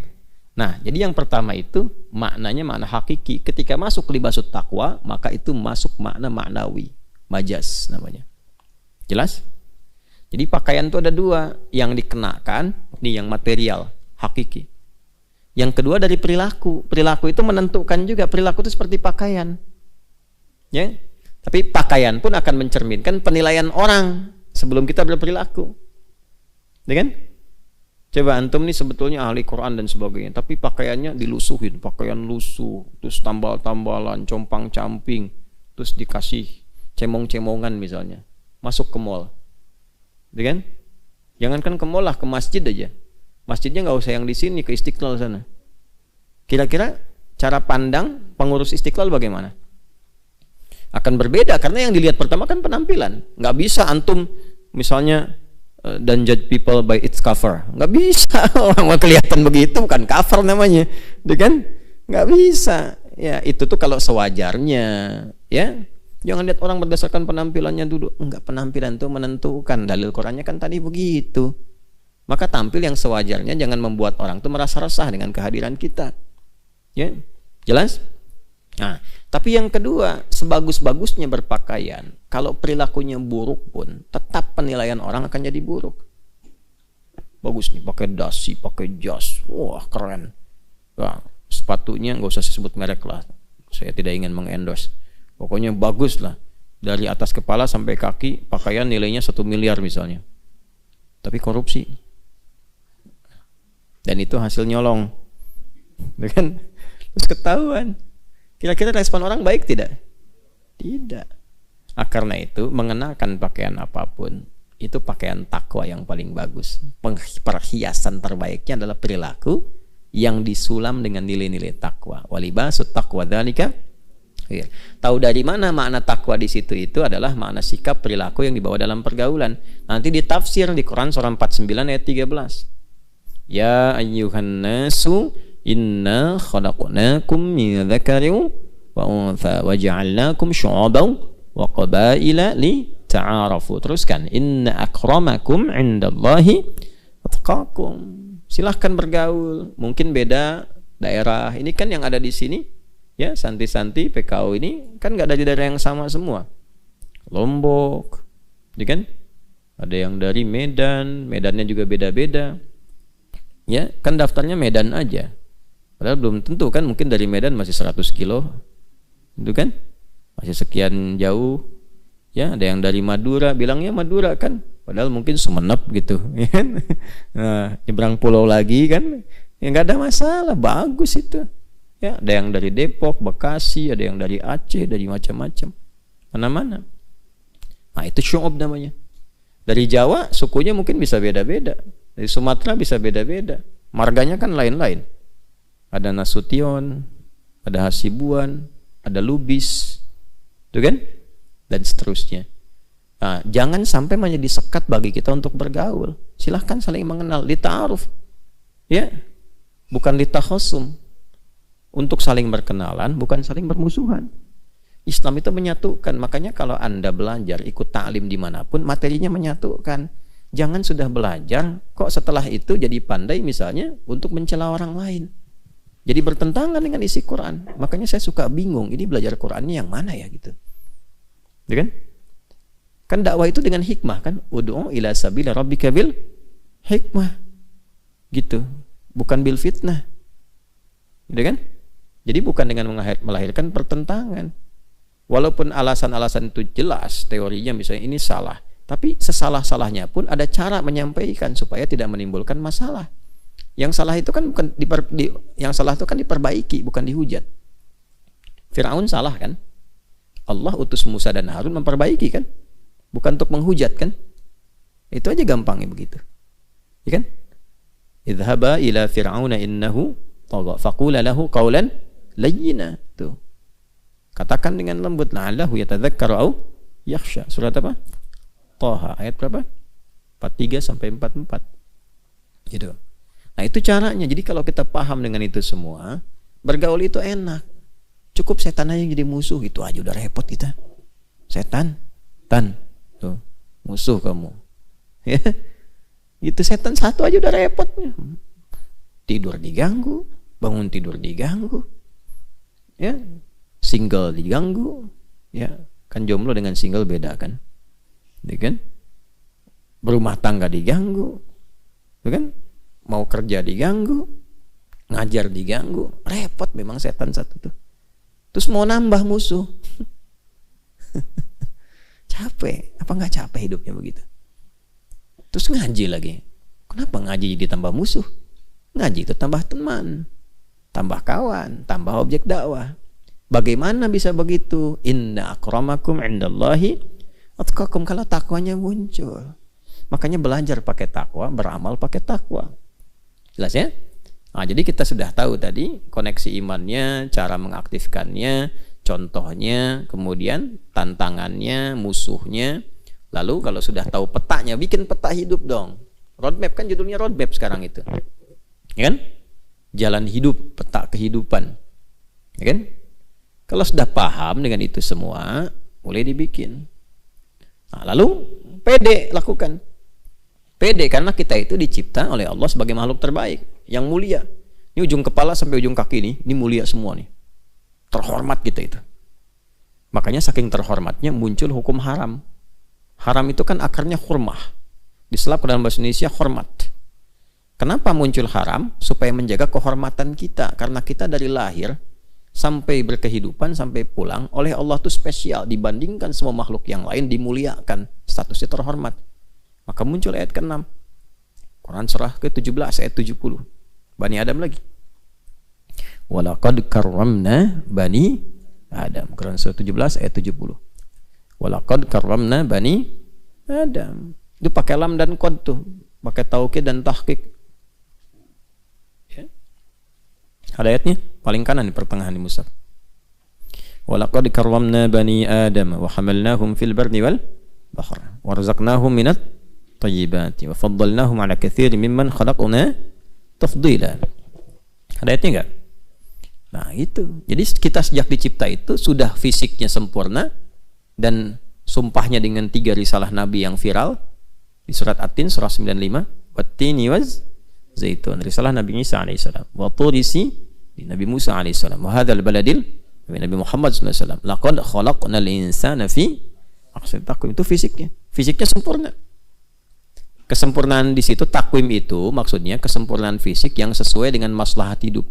Nah, jadi yang pertama itu maknanya makna hakiki. Ketika masuk libasut taqwa, maka itu masuk makna maknawi, majas namanya. Jelas? Jadi pakaian itu ada dua, yang dikenakan, nih yang material, hakiki. Yang kedua dari perilaku. Perilaku itu menentukan juga, perilaku itu seperti pakaian. Ya. Tapi pakaian pun akan mencerminkan penilaian orang sebelum kita berperilaku. Ya kan? Coba antum nih sebetulnya ahli Quran dan sebagainya, tapi pakaiannya dilusuhin, pakaian lusuh, terus tambal-tambalan, compang-camping, terus dikasih cemong-cemongan misalnya. Masuk ke mall. Kan? Jangankan ke mall lah, ke masjid aja. Masjidnya nggak usah yang di sini, ke Istiqlal sana. Kira-kira cara pandang pengurus Istiqlal bagaimana? Akan berbeda karena yang dilihat pertama kan penampilan. Nggak bisa antum misalnya don't judge people by its cover. Nggak bisa. Orang mau kelihatan begitu bukan cover namanya, kan? Nggak bisa. Ya itu tuh kalau sewajarnya, ya. Jangan lihat orang berdasarkan penampilannya dulu. Enggak, penampilan itu menentukan. Dalil Qurannya kan tadi begitu. Maka tampil yang sewajarnya, jangan membuat orang itu merasa resah dengan kehadiran kita. Ya, jelas? Nah, tapi yang kedua, sebagus-bagusnya berpakaian, kalau perilakunya buruk pun, tetap penilaian orang akan jadi buruk. Bagus nih, pakai dasi, pakai jas, wah keren. Nah, sepatunya nggak usah disebut merek lah. Saya tidak ingin mengendorse. Pokoknya bagus lah. Dari atas kepala sampai kaki pakaian nilainya 1 miliar misalnya. Tapi korupsi. Dan itu hasil nyolong. Kan? Terus ketahuan. Kira-kira respon orang baik tidak? Tidak. Karena itu mengenakan pakaian apapun itu pakaian takwa yang paling bagus. Perhiasan terbaiknya adalah perilaku yang disulam dengan nilai-nilai takwa. Walibasut taqwa dzalika. Ya. Tahu dari mana makna takwa di situ? Itu adalah makna sikap perilaku yang dibawa dalam pergaulan. Nanti ditafsir di Quran surah 49 ayat 13. Ya ayyuhan nasu inna khalaqnakum min dzakarin wa untha wa ja'alnakum syu'uban wa qabaila li ta'arafu. Teruskan, inna akramakum 'indallahi atqakum. Silahkan bergaul. Mungkin beda daerah. Ini kan yang ada di sini. Ya, Santi-Santi PKU ini kan nggak ada di daerah yang sama semua. Lombok, ya kan? ada yang dari Medan, Medannya juga beda-beda. Ya, kan daftarnya Medan aja. Padahal belum tentu kan, mungkin dari Medan masih 100 kilo. Itu kan? Masih sekian jauh. Ya, ada yang dari Madura, bilangnya Madura kan. Padahal mungkin Sumenep gitu, ya kan? Nah, nyebrang pulau lagi kan. Ya nggak ada masalah, bagus itu. Ya, ada yang dari Depok, Bekasi, ada yang dari Aceh, dari macam-macam. Mana-mana. Nah, itu syu'ub namanya. Dari Jawa sukunya mungkin bisa beda-beda. Dari Sumatera bisa beda-beda. Marganya kan lain-lain. Ada Nasution, ada Hasibuan, ada Lubis, itu kan? Dan seterusnya. Nah, jangan sampai menjadi sekat bagi kita untuk bergaul. Silahkan saling mengenal, lita'aruf. Ya, bukan litakhosum. Untuk saling berkenalan, bukan saling bermusuhan. Islam itu menyatukan. Makanya kalau Anda belajar, ikut ta'lim dimanapun, materinya menyatukan. Jangan sudah belajar, kok setelah itu jadi pandai misalnya untuk mencela orang lain. Jadi bertentangan dengan isi Quran. Makanya saya suka bingung, ini belajar Qurannya yang mana ya gitu. Ya kan? Kan dakwah itu dengan hikmah kan? Ud'u ila sabila rabbika bil hikmah. Gitu. Bukan bil fitnah. Gitu kan? Jadi bukan dengan melahirkan pertentangan. Walaupun alasan-alasan itu jelas, teorinya misalnya ini salah, tapi sesalah-salahnya pun ada cara menyampaikan supaya tidak menimbulkan masalah. Yang salah itu kan bukan yang salah itu kan diperbaiki, bukan dihujat. Firaun salah kan? Allah utus Musa dan Harun memperbaiki kan? Bukan untuk menghujat kan? Itu aja gampangnya begitu. Ya kan? Idhaba ila fir'auna innahu tagha faqula lahu qawlan layyina. Tuh. Katakan dengan lembut, la'allahu yatadzakkaru au yakhsha. Surat apa? Thaha ayat berapa? 43 sampai 44. Gitu. Nah, itu caranya. Jadi kalau kita paham dengan itu semua, bergaul itu enak. Cukup setan aja yang jadi musuh, itu aja udah repot kita. Setan, tuh, musuh kamu. Ya. Itu setan satu aja udah repotnya. Tidur diganggu, bangun tidur diganggu. Ya. Single diganggu, ya kan jomblo dengan single beda kan, ya kan? Berumah tangga diganggu, ya kan? Mau kerja diganggu, ngajar diganggu, repot memang setan satu tuh. Terus mau nambah musuh, capek, apa nggak capek hidupnya begitu? Terus ngaji lagi, kenapa ngaji jadi tambah musuh? Ngaji itu tambah teman, tambah kawan, tambah objek dakwah. Bagaimana bisa begitu? Inna akramakum indallahi atqakum, kalau takwanya muncul. Makanya belajar pakai takwa, beramal pakai takwa. Jelas ya? Nah, jadi kita sudah tahu tadi koneksi imannya, cara mengaktifkannya, contohnya, kemudian tantangannya, musuhnya. Lalu kalau sudah tahu petanya, bikin peta hidup dong. Roadmap kan judulnya roadmap sekarang itu. Ya kan? Jalan hidup, peta kehidupan. Ya kan? Kalau sudah paham dengan itu semua, boleh dibikin. Nah, lalu pede lakukan. Pede karena kita itu dicipta oleh Allah sebagai makhluk terbaik, yang mulia. Ini ujung kepala sampai ujung kaki ini mulia semua nih. Terhormat kita itu. Makanya saking terhormatnya muncul hukum haram. Haram itu kan akarnya hurmah. Diselap ke dalam bahasa Indonesia hormat. Kenapa muncul haram? Supaya menjaga kehormatan kita. Karena kita dari lahir sampai berkehidupan, sampai pulang, oleh Allah itu spesial dibandingkan semua makhluk yang lain, dimuliakan, statusnya terhormat. Maka muncul ayat ke-6 Quran surah ke-17 ayat 70, Bani Adam lagi. Walaqad karramna Bani Adam, Quran surah 17 ayat 70. Walaqad karramna Bani Adam. Itu pakai lam dan qad tuh, pakai taukid dan tahqiq. Ada ayatnya paling kanan di pertengahan di mushaf. Walaqad karramna bani Adam wa hamalnahum fil barri wal bahr wa razaqnahum minat thayyibati wa faddalnahum ala katsirin mimman khalaqna tafdila. Ada ayatnya enggak? Nah, itu. Jadi kita sejak dicipta itu sudah fisiknya sempurna dan sumpahnya dengan 3 risalah nabi yang viral di surat At-Tin surah 95, wat-tini waz zaitun, risalah Nabi Isa alaihissalam, wa turisi di Nabi Musa alaihissalam, wa hadzal baladil Nabi Muhammad sallallahu alaihi wasallam, laqad khalaqnal insana fi ahsani taqwim. Itu fisiknya sempurna. Kesempurnaan di situ, takwim itu maksudnya kesempurnaan fisik yang sesuai dengan maslahat hidup.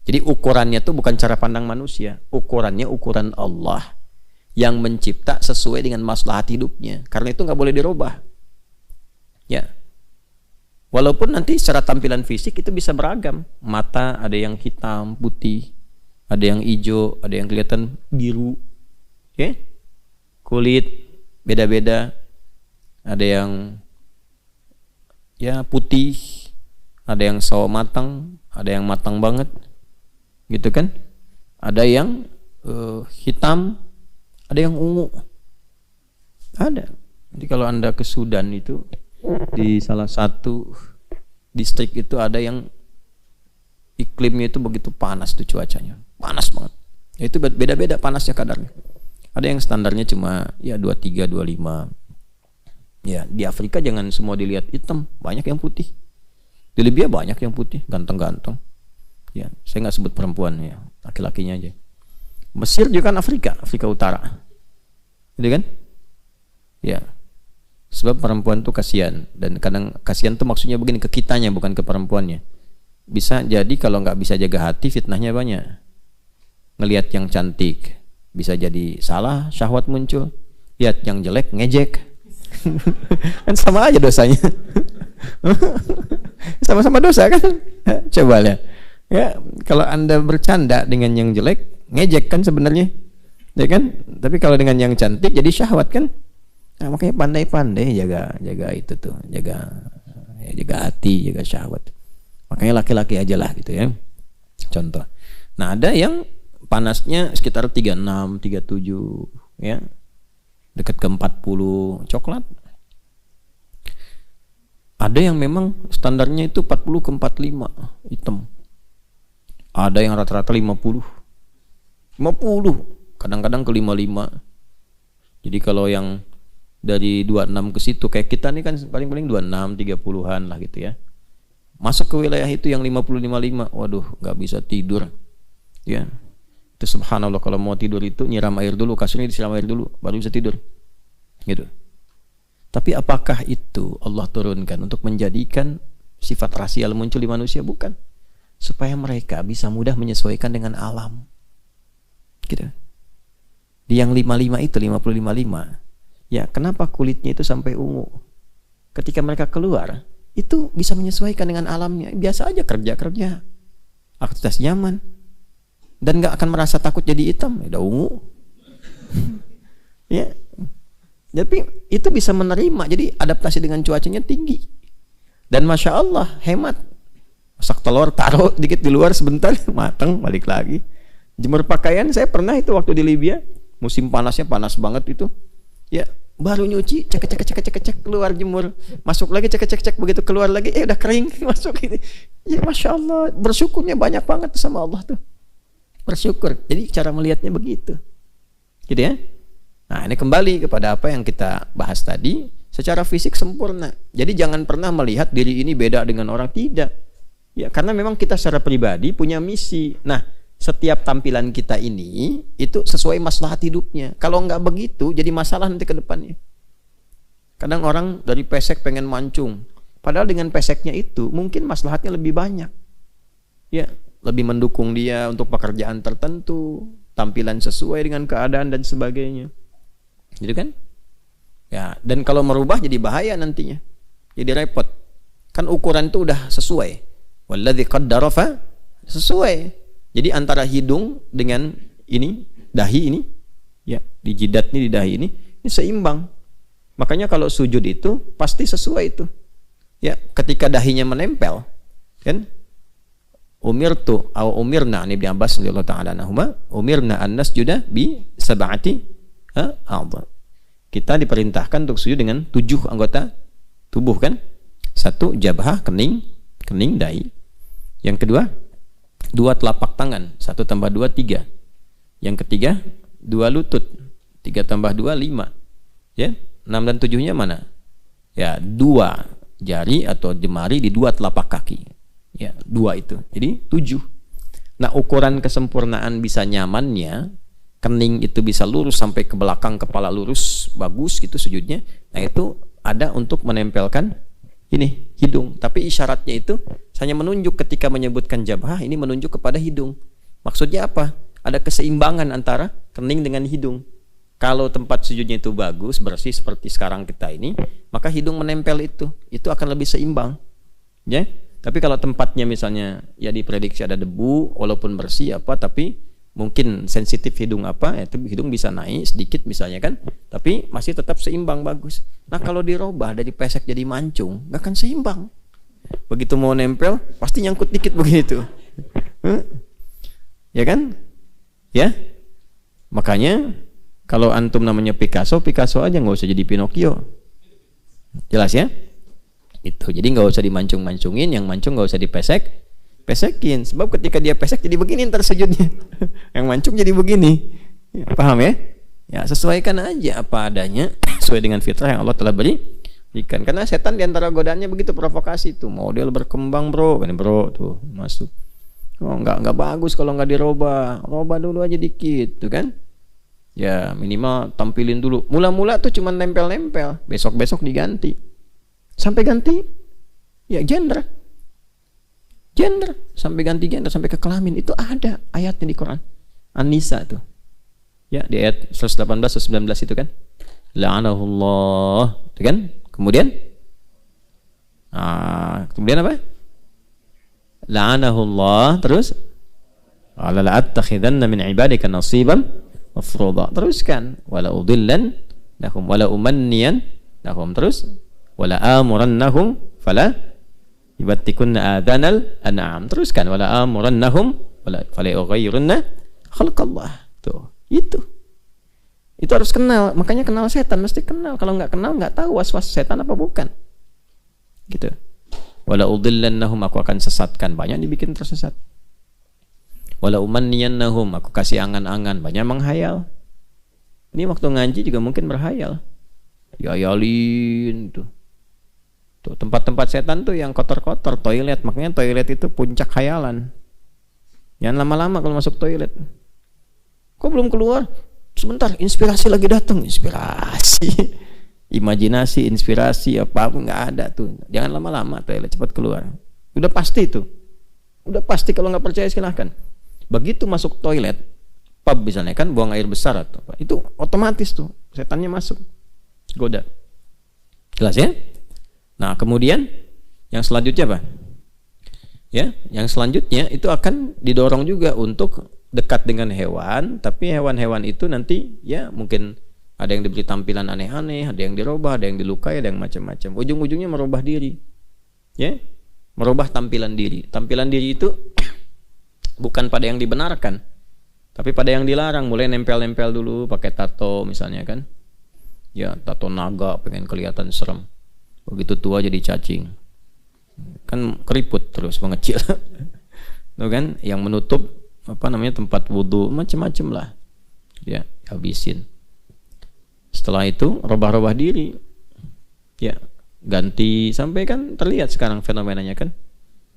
Jadi ukurannya itu bukan cara pandang manusia, ukurannya ukuran Allah yang mencipta sesuai dengan maslahat hidupnya. Karena itu nggak boleh dirubah. Ya. Walaupun nanti secara tampilan fisik itu bisa beragam. Mata ada yang hitam, putih, ada yang hijau, ada yang kelihatan biru. Ya. Kulit beda-beda. Ada yang ya putih, ada yang sawo matang, ada yang matang banget, gitu kan? Ada yang hitam, ada yang ungu, ada. Jadi kalau Anda ke Sudan itu di salah satu distrik itu ada yang iklimnya itu begitu panas tuh, cuacanya panas banget. Ya, itu beda-beda panasnya kadarnya. Ada yang standarnya cuma ya 23, 25. Ya, di Afrika jangan semua dilihat hitam, banyak yang putih. Di Libya banyak yang putih, ganteng-ganteng. Ya, saya nggak sebut perempuan ya, laki-lakinya aja. Mesir juga kan Afrika, Afrika Utara. Gitu kan? Ya. Sebab perempuan tuh kasihan, dan kadang kasihan tuh maksudnya begini, ke kitanya bukan ke perempuannya. Bisa jadi kalau nggak bisa jaga hati, fitnahnya banyak. Ngelihat yang cantik bisa jadi salah, syahwat muncul. Lihat yang jelek, ngejek. Kan sama aja dosanya. Sama-sama dosa kan? Coba lihat. Ya, kalau Anda bercanda dengan yang jelek, ngejek kan sebenarnya. Ya kan? Tapi kalau dengan yang cantik jadi syahwat kan? Nah, makanya pandai-pandai jaga itu tuh, jaga hati, jaga syahwat. Makanya laki-laki aja lah gitu ya. Contoh. Nah, ada yang panasnya sekitar 36, 37 ya. Dekat ke 40, coklat. Ada yang memang standarnya itu 40 ke 45, hitam. Ada yang rata-rata 50, kadang-kadang ke 55. Jadi kalau yang dari 26 ke situ, kayak kita nih kan paling-paling 26, 30-an lah gitu ya. Masuk ke wilayah itu yang 50, 55, waduh nggak bisa tidur. Ya. Itu subhanallah, kalau mau tidur itu nyiram air dulu, kasurnya disiram air dulu baru bisa tidur gitu. Tapi apakah itu Allah turunkan untuk menjadikan sifat rasial muncul di manusia? Bukan. Supaya mereka bisa mudah menyesuaikan dengan alam gitu. Di yang 55 itu 50-55, ya kenapa kulitnya itu sampai ungu? Ketika mereka keluar itu bisa menyesuaikan dengan alamnya, biasa aja kerja aktivitas nyaman, dan nggak akan merasa takut jadi hitam, udah ungu. Ya, tapi itu bisa menerima, jadi adaptasi dengan cuacanya tinggi. Dan masya Allah hemat, masak telur taruh dikit di luar sebentar matang balik lagi. Jemur pakaian, saya pernah itu waktu di Libya, musim panasnya panas banget itu, ya baru nyuci cek keluar jemur, masuk lagi cek begitu keluar lagi udah kering masuk gitu. Ya masya Allah, bersyukurnya banyak banget sama Allah tuh. Bersyukur. Jadi cara melihatnya begitu. Gitu ya. Nah, ini kembali kepada apa yang kita bahas tadi, secara fisik sempurna. Jadi jangan pernah melihat diri ini beda dengan orang, tidak. Ya, karena memang kita secara pribadi punya misi. Nah, setiap tampilan kita ini itu sesuai maslahat hidupnya. Kalau nggak begitu, jadi masalah nanti ke depannya. Kadang orang dari pesek pengen mancung, padahal dengan peseknya itu mungkin maslahatnya lebih banyak. Ya, lebih mendukung dia untuk pekerjaan tertentu, tampilan sesuai dengan keadaan dan sebagainya. Gitu kan? Ya, dan kalau merubah jadi bahaya nantinya. Jadi repot. Kan ukuran itu udah sesuai. Walladzi qaddara fa sesuai. Jadi antara hidung dengan ini, dahi ini, ya, di jidat ini, di dahi ini seimbang. Makanya kalau sujud itu pasti sesuai itu. Ya, ketika dahinya menempel, kan? Umirtu atau umirna, Ibnu Abbas radhiyallahu taala anhuma, umirna an nasjuda bi sab'ati a'dha. Kita diperintahkan untuk sujud dengan 7 anggota tubuh kan? 1 jabhah, kening dahi. Yang kedua 2 telapak tangan, 1 tambah 2 3. Yang ketiga 2 lutut, 3 tambah 2 5. Ya, 6 dan 7-nya mana? Ya, 2 jari atau jemari di 2 telapak kaki. Ya, 2 itu. Jadi 7. Nah, ukuran kesempurnaan bisa nyamannya, kening itu bisa lurus sampai ke belakang, kepala lurus, bagus gitu sujudnya. Nah, itu ada untuk menempelkan ini hidung, tapi isyaratnya itu hanya menunjuk ketika menyebutkan jabhah, ini menunjuk kepada hidung. Maksudnya apa? Ada keseimbangan antara kening dengan hidung. Kalau tempat sujudnya itu bagus, bersih seperti sekarang kita ini, maka hidung menempel itu akan lebih seimbang. Ya. Tapi kalau tempatnya misalnya ya diprediksi ada debu, walaupun bersih apa, tapi mungkin sensitif hidung apa, itu hidung bisa naik sedikit misalnya kan, tapi masih tetap seimbang bagus. Nah kalau dirubah dari pesek jadi mancung, nggak akan seimbang. Begitu mau nempel, pasti nyangkut dikit begitu. Ya kan? Ya. Makanya kalau antum namanya Picasso aja, nggak usah jadi Pinocchio. Jelas ya? Itu. Jadi nggak usah dimancung-mancungin, yang mancung nggak usah pesekin. Sebab ketika dia pesek jadi begini ntar sujudnya. Yang mancung jadi begini. Ya, paham ya? Ya sesuaikan aja apa adanya, sesuai dengan fitrah yang Allah telah berikan. Karena setan diantara godaannya begitu, provokasi tuh. Model berkembang bro, kan bro tuh masuk. Oh nggak bagus kalau nggak dirubah dulu aja dikit, tuh kan? Ya minimal tampilin dulu. Mula-mula tuh cuma nempel-nempel, besok-besok diganti. Sampai ganti ya gender sampai ganti gender, sampai ke kelamin. Itu ada ayatnya di Quran An-Nisa tuh ya, di ayat 118 19 itu kan, la'anahullah itu kan. Kemudian apa, la'anahullah, terus ala la'attakhidanna min ibadika nasiban mafruḍa, teruskan wala udillan lahum wala umanniyan lahum, terus wala amurannahum fala yubattikunna adhanal an'am, teruskan wala amurannahum wala fala yughayyirunna khalqallah. Tuh, itu harus kenal. Makanya kenal setan, mesti kenal. Kalau nggak kenal, nggak tahu was-was setan apa bukan. Gitu. Wala udillannahum, aku akan sesatkan, banyak dibikin tersesat. Wala umanniyannahum, aku kasih angan-angan, banyak menghayal. Ini waktu ngaji juga mungkin berhayal. Diayalin tuh. Tuh tempat-tempat setan tuh yang kotor-kotor, toilet. Makanya toilet itu puncak khayalan. Jangan lama-lama kalau masuk toilet. Kok belum keluar? Sebentar, inspirasi lagi datang. Inspirasi, imajinasi, inspirasi apapun nggak ada tuh. Jangan lama-lama toilet, cepat keluar. Udah pasti tuh. Udah pasti, kalau nggak percaya silahkan. Begitu masuk toilet, pub misalnya kan, buang air besar atau apa, itu otomatis tuh setannya masuk, goda. Jelas ya? Nah kemudian yang selanjutnya apa? Ya, yang selanjutnya itu akan didorong juga untuk dekat dengan hewan, tapi hewan-hewan itu nanti ya mungkin ada yang diberi tampilan aneh-aneh, ada yang dirubah, ada yang dilukai, ada yang macam-macam. Ujung-ujungnya merubah diri, ya, merubah tampilan diri. Tampilan diri itu bukan pada yang dibenarkan, tapi pada yang dilarang. Mulai nempel-nempel dulu, pakai tato misalnya kan, ya tato naga, pengen kelihatan serem. Begitu tua jadi cacing, kan keriput terus mengecil. Tuh kan, yang menutup apa namanya tempat wudhu, macam-macam lah, ya habisin. Setelah itu robah-robah diri, ya ganti, sampai kan terlihat sekarang fenomenanya kan,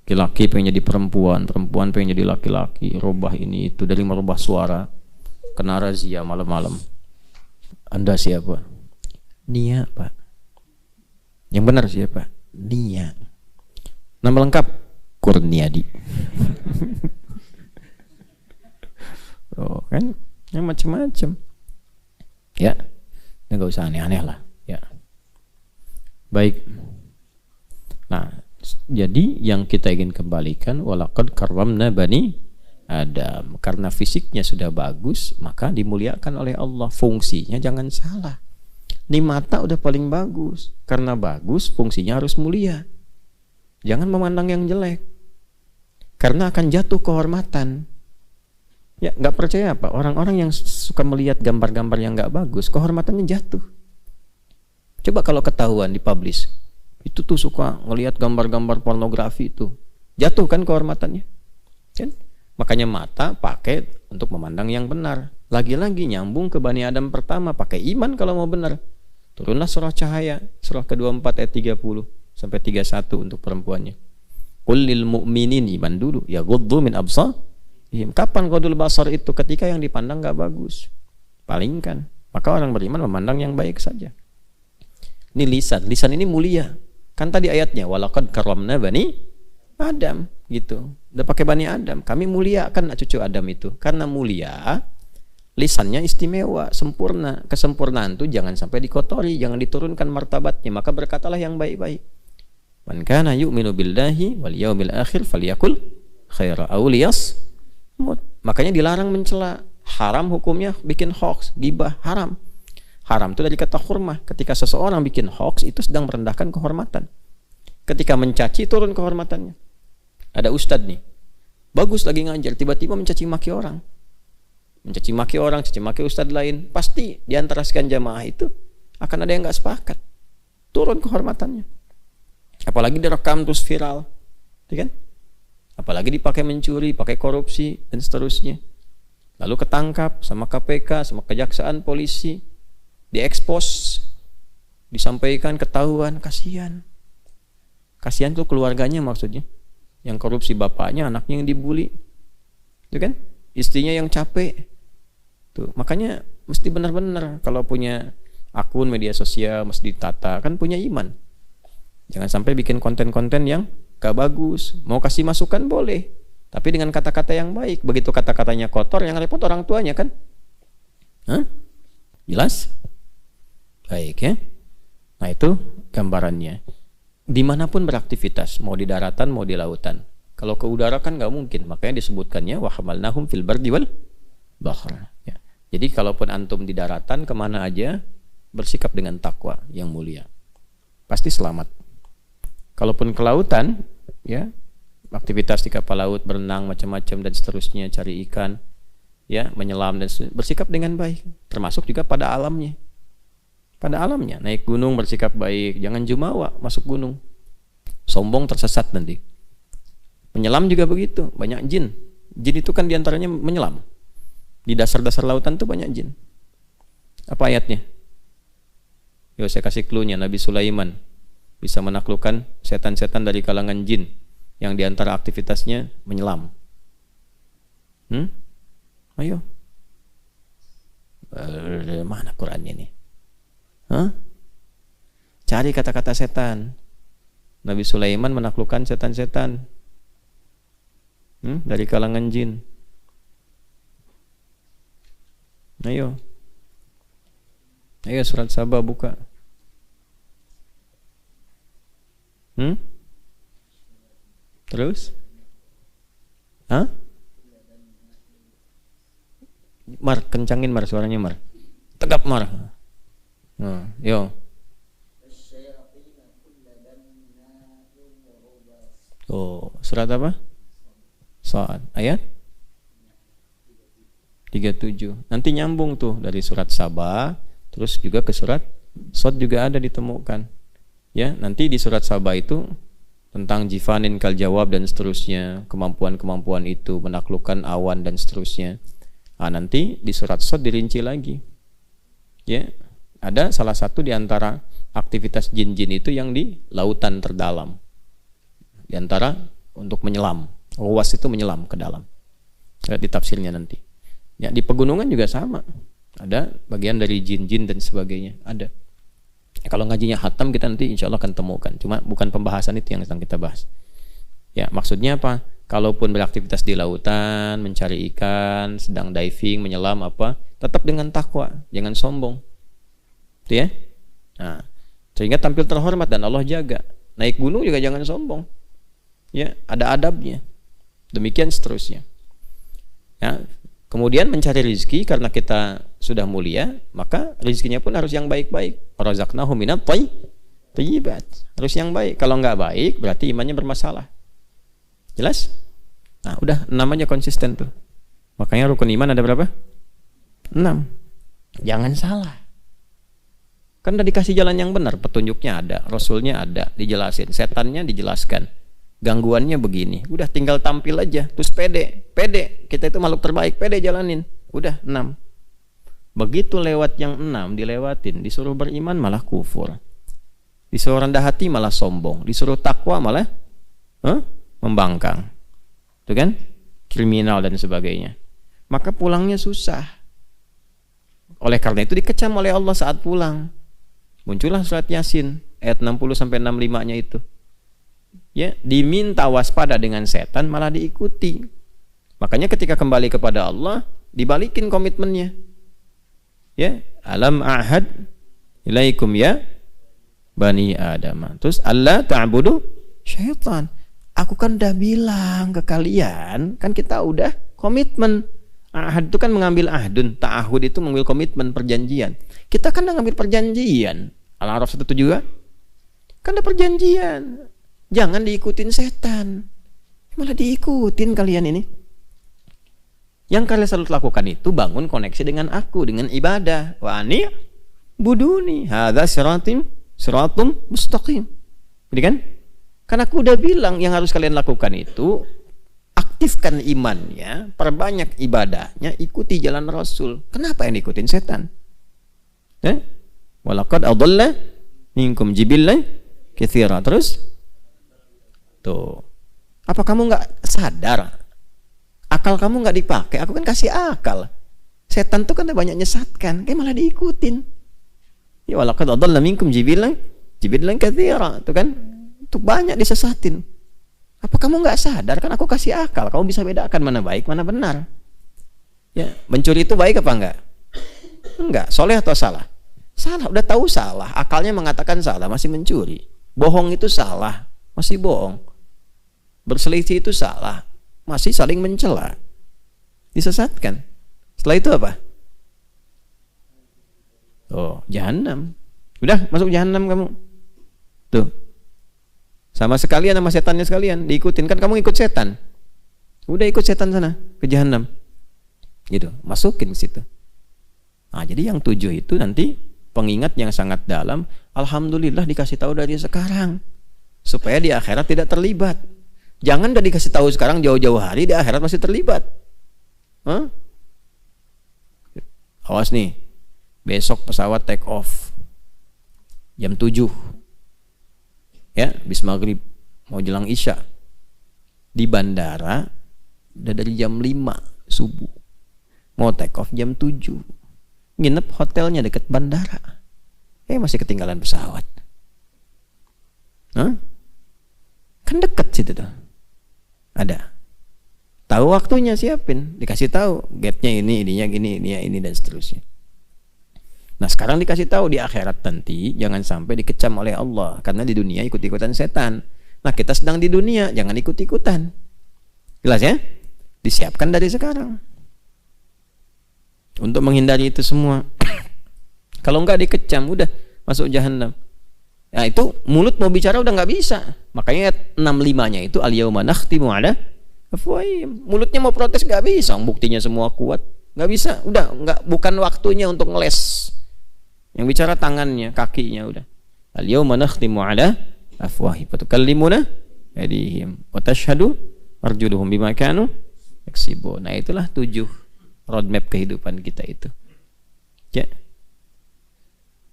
laki-laki pengen jadi perempuan, perempuan pengen jadi laki-laki, robah ini itu, dari merubah suara, kena razia malam-malam. Anda siapa? Nia Pak. Yang benar siapa? Nia. Nama lengkap Kurniadi. Oh kan, yang macam-macam. Ya, nggak usah aneh-aneh lah. Ya, baik. Nah, jadi yang kita ingin kembalikan, walaqad karramna bani Adam. Karena fisiknya sudah bagus, maka dimuliakan oleh Allah. Fungsinya jangan salah. Ini mata udah paling bagus. Karena bagus, fungsinya harus mulia. Jangan memandang yang jelek, karena akan jatuh kehormatan. Ya, nggak percaya apa? Orang-orang yang suka melihat gambar-gambar yang nggak bagus, kehormatannya jatuh. Coba kalau ketahuan dipublish, itu tuh suka ngelihat gambar-gambar pornografi itu, jatuh kan kehormatannya. Kan? Makanya mata pakai untuk memandang yang benar. Lagi-lagi nyambung ke Bani Adam pertama, pakai iman kalau mau benar. Turunlah surah Cahaya, surah ke-24 ayat 30 sampai 31 untuk perempuannya. Qul lil mu'minin, iman dulu, ya ghuddu min absarihim. Kapan ghadul basar itu? Ketika yang dipandang enggak bagus. Palingkan. Maka orang beriman memandang yang baik saja. Ini lisan. Lisan ini mulia. Kan tadi ayatnya walaqad karramna bani Adam gitu. Udah pakai bani Adam. Kami mulia kan cucu Adam itu. Karena mulia, lisannya istimewa, sempurna. Kesempurnaan itu jangan sampai dikotori, jangan diturunkan martabatnya. Maka berkatalah yang baik-baik. Man kana yu'minu billahi wal yaumil akhir falyakul khaira aw liyasmut. Makanya dilarang mencela. Haram hukumnya bikin hoax, gibah, haram. Haram itu dari kata hurmah. Ketika seseorang bikin hoax, itu sedang merendahkan kehormatan. Ketika mencaci, turun kehormatannya. Ada ustadz nih, bagus lagi ngajar, tiba-tiba mencaci maki orang. Mencaci maki orang, caci maki ustadz lain. Pasti diantara sekian jamaah itu akan ada yang gak sepakat. Turun kehormatannya. Apalagi direkam terus viral. Kan? Apalagi dipakai mencuri, pakai korupsi, dan seterusnya. Lalu ketangkap sama KPK, sama kejaksaan, polisi. Diekspos, disampaikan, ketahuan, kasihan. Kasihan tuh keluarganya maksudnya. Yang korupsi bapaknya, anaknya yang dibully. Itu kan? Istrinya yang capek. Tuh, makanya mesti benar-benar kalau punya akun media sosial mesti ditata, kan punya iman. Jangan sampai bikin konten-konten yang gak bagus. Mau kasih masukan boleh, tapi dengan kata-kata yang baik. Begitu kata-katanya kotor, yang repot orang tuanya kan? Hah? Jelas? Baik ya. Nah itu gambarannya. Dimanapun beraktivitas, mau di daratan, mau di lautan. Kalau ke udara kan nggak mungkin, makanya disebutkannya wa hamalnahum fil bardi wal bahr. Ya. Jadi kalaupun antum di daratan kemana aja, bersikap dengan takwa yang mulia, pasti selamat. Kalaupun ke lautan, ya aktivitas di kapal laut, berenang macam-macam dan seterusnya, cari ikan, ya menyelam dan bersikap dengan baik, termasuk juga pada alamnya. Pada alamnya, naik gunung bersikap baik, jangan jumawa masuk gunung, sombong tersesat nanti. Menyelam juga begitu, banyak jin. Jin itu kan diantaranya menyelam. Di dasar-dasar lautan tuh banyak jin. Apa ayatnya? Yo saya kasih clue-nya. Nabi Sulaiman bisa menaklukkan setan-setan dari kalangan jin yang diantara aktivitasnya menyelam. Ayo. Mana Qurannya nih? Cari kata-kata setan. Nabi Sulaiman menaklukkan setan-setan dari kalangan jin. Ayo surat Saba buka. Terus? Mar, kencangin Mar suaranya Mar. Tegap Mar. Yo. Oh, surat apa? Soal ayat 37. Nanti nyambung tuh dari surat Saba, terus juga ke surat Sod juga ada ditemukan. Ya, nanti di surat Saba itu tentang jifanin kal jawab dan seterusnya, kemampuan-kemampuan itu menaklukkan awan dan seterusnya. Nanti di surat Sod dirinci lagi. Ya, ada salah satu di antara aktivitas jin-jin itu yang di lautan terdalam. Di antara untuk menyelam. Ruas itu menyelam ke dalam. Lihat di tafsirnya nanti. Ya, di pegunungan juga sama. Ada bagian dari jin-jin dan sebagainya. Ada. Ya, kalau ngajinya khatam kita nanti insya Allah akan temukan. Cuma bukan pembahasan itu yang sedang kita bahas. Ya, maksudnya apa? Kalaupun beraktivitas di lautan, mencari ikan, sedang diving, menyelam apa, tetap dengan takwa, jangan sombong. Itu ya. Nah, sehingga tampil terhormat dan Allah jaga. Naik gunung juga jangan sombong. Ya, ada adabnya. Demikian seterusnya. Ya, kemudian mencari rezeki karena kita sudah mulia, maka rezekinya pun harus yang baik-baik. Razaqnahum minat thayyibat. Harus yang baik. Kalau nggak baik, berarti imannya bermasalah. Jelas? Nah, udah 6 aja konsisten tuh. Makanya rukun iman ada berapa? 6. Jangan salah. Kan udah dikasih jalan yang benar, petunjuknya ada, rasulnya ada, dijelasin, setannya dijelaskan. Gangguannya begini, udah tinggal tampil aja, terus pede, kita itu makhluk terbaik, pede jalanin, udah 6. Begitu lewat yang 6 dilewatin, disuruh beriman malah kufur, disuruh rendah hati malah sombong, disuruh takwa malah membangkang, itu kan, kriminal dan sebagainya. Maka pulangnya susah. Oleh karena itu dikecam oleh Allah saat pulang. Muncullah surat Yasin, ayat 60 sampai 65-nya itu. Ya, diminta waspada dengan setan malah diikuti. Makanya ketika kembali kepada Allah, dibalikin komitmennya. Ya, alam ahad ilaikum ya bani Adam. Terus Allah ta'budu syaitan. Aku kan udah bilang ke kalian, kan kita udah komitmen. Ahad itu kan mengambil ahdun, ta'ahud itu mengambil komitmen, perjanjian. Kita kan udah ngambil perjanjian. Al-A'raf 1 juga kan ada perjanjian. Jangan diikutin setan. Malah diikutin kalian ini. Yang kalian selalu lakukan itu bangun koneksi dengan aku, dengan ibadah. Wa ani buduni. Hadza siratum mustaqim. Jadi kan? Karena aku udah bilang yang harus kalian lakukan itu aktifkan imannya, perbanyak ibadahnya, ikuti jalan Rasul. Kenapa yang diikutin setan? Walaqad adalla minkum jibillan katsira. Terus tuh, apa kamu nggak sadar? Akal kamu nggak dipakai. Aku kan kasih akal. Setan tuh kan banyak nyesatkan, kayak malah diikutin. Ya walaqad adalla minkum jibillan katsira. Tuh kan, tuh banyak disesatin. Apa kamu nggak sadar? Kan aku kasih akal, kamu bisa bedakan mana baik, mana benar. Ya, mencuri itu baik apa enggak? Enggak. Soleh atau salah? Salah. Udah tahu salah, akalnya mengatakan salah, masih mencuri. Bohong itu salah, masih bohong. Berselisih itu salah, masih saling mencela. Disesatkan. Setelah itu apa? Oh, jahanam. Udah masuk jahanam kamu. Tuh. Sama sekalian sama setannya sekalian diikutin, kan kamu ikut setan. Udah ikut setan sana ke jahanam. Gitu, masukin ke situ. Nah, jadi yang 7 itu nanti pengingat yang sangat dalam, alhamdulillah dikasih tahu dari sekarang supaya di akhirat tidak terlibat. Jangan udah dikasih tahu sekarang jauh-jauh hari, di akhirat masih terlibat. Awas nih. Besok pesawat take off jam 7. Ya, bis maghrib mau jelang isya di bandara udah dari jam 5 subuh, mau take off jam 7, nginep hotelnya deket bandara, masih ketinggalan pesawat. Kan deket situ tuh, ada tahu waktunya, siapin, dikasih tahu gate-nya ini, ininya gini, ini dan seterusnya. Nah sekarang dikasih tahu di akhirat nanti jangan sampai dikecam oleh Allah karena di dunia ikut-ikutan setan. Nah kita sedang di dunia, jangan ikut-ikutan. Jelas ya? Disiapkan dari sekarang untuk menghindari itu semua. Kalau enggak dikecam, udah masuk jahanam. Nah itu mulut mau bicara udah nggak bisa. Makanya 65-nya itu al-yauma nakhtimu ala afwahihim. Mulutnya mau protes nggak bisa, buktinya semua kuat, nggak bisa. Udah nggak, bukan waktunya untuk ngeles. Yang bicara tangannya, kakinya udah. Al-yauma nakhtimu ala afwahihim wa tukallimuna aydihim wa tashhadu arjuluhum bima kanu yaksibun. Nah, itulah 7 roadmap kehidupan kita itu. Ya.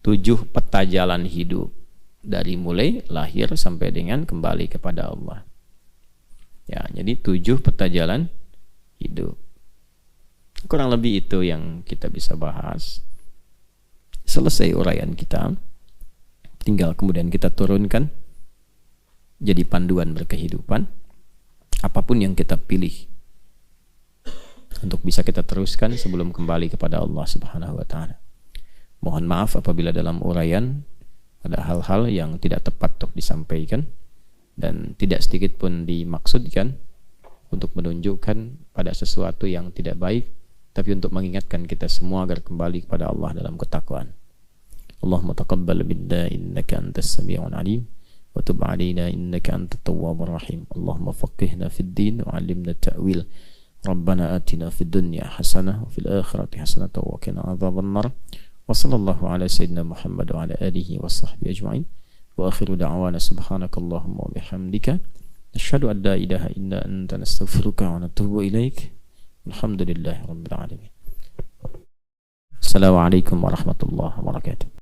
7 peta jalan hidup dari mulai lahir sampai dengan kembali kepada Allah. Ya, jadi 7 peta jalan hidup. Kurang lebih itu yang kita bisa bahas. Selesai uraian kita, tinggal kemudian kita turunkan jadi panduan berkehidupan. Apapun yang kita pilih untuk bisa kita teruskan sebelum kembali kepada Allah Subhanahu wa taala. Mohon maaf apabila dalam uraian ada hal-hal yang tidak tepat untuk disampaikan dan tidak sedikit pun dimaksudkan untuk menunjukkan pada sesuatu yang tidak baik, tapi untuk mengingatkan kita semua agar kembali kepada Allah dalam ketakwaan. Allahumma taqabbal minna innaka antas sami'un alim wa tub 'alaina innaka antat tawwabur rahim. Allahumma faqihna fid din wa 'allimna ta'wil. Rabbana atina fid dunya hasanah wa fil akhirati hasanah wa qina adzaban nar. Wa sallallahu ala sayyidina Muhammad wa ala alihi wa sahbihi ajma'in. Wa akhiru da'wana subhanakallahumma wa bihamdika nashhadu an la ilaha illa anta nastaghfiruka wa natubu ilaik. Alhamdulillahi rabbil alamin. Assalamualaikum warahmatullahi wabarakatuh.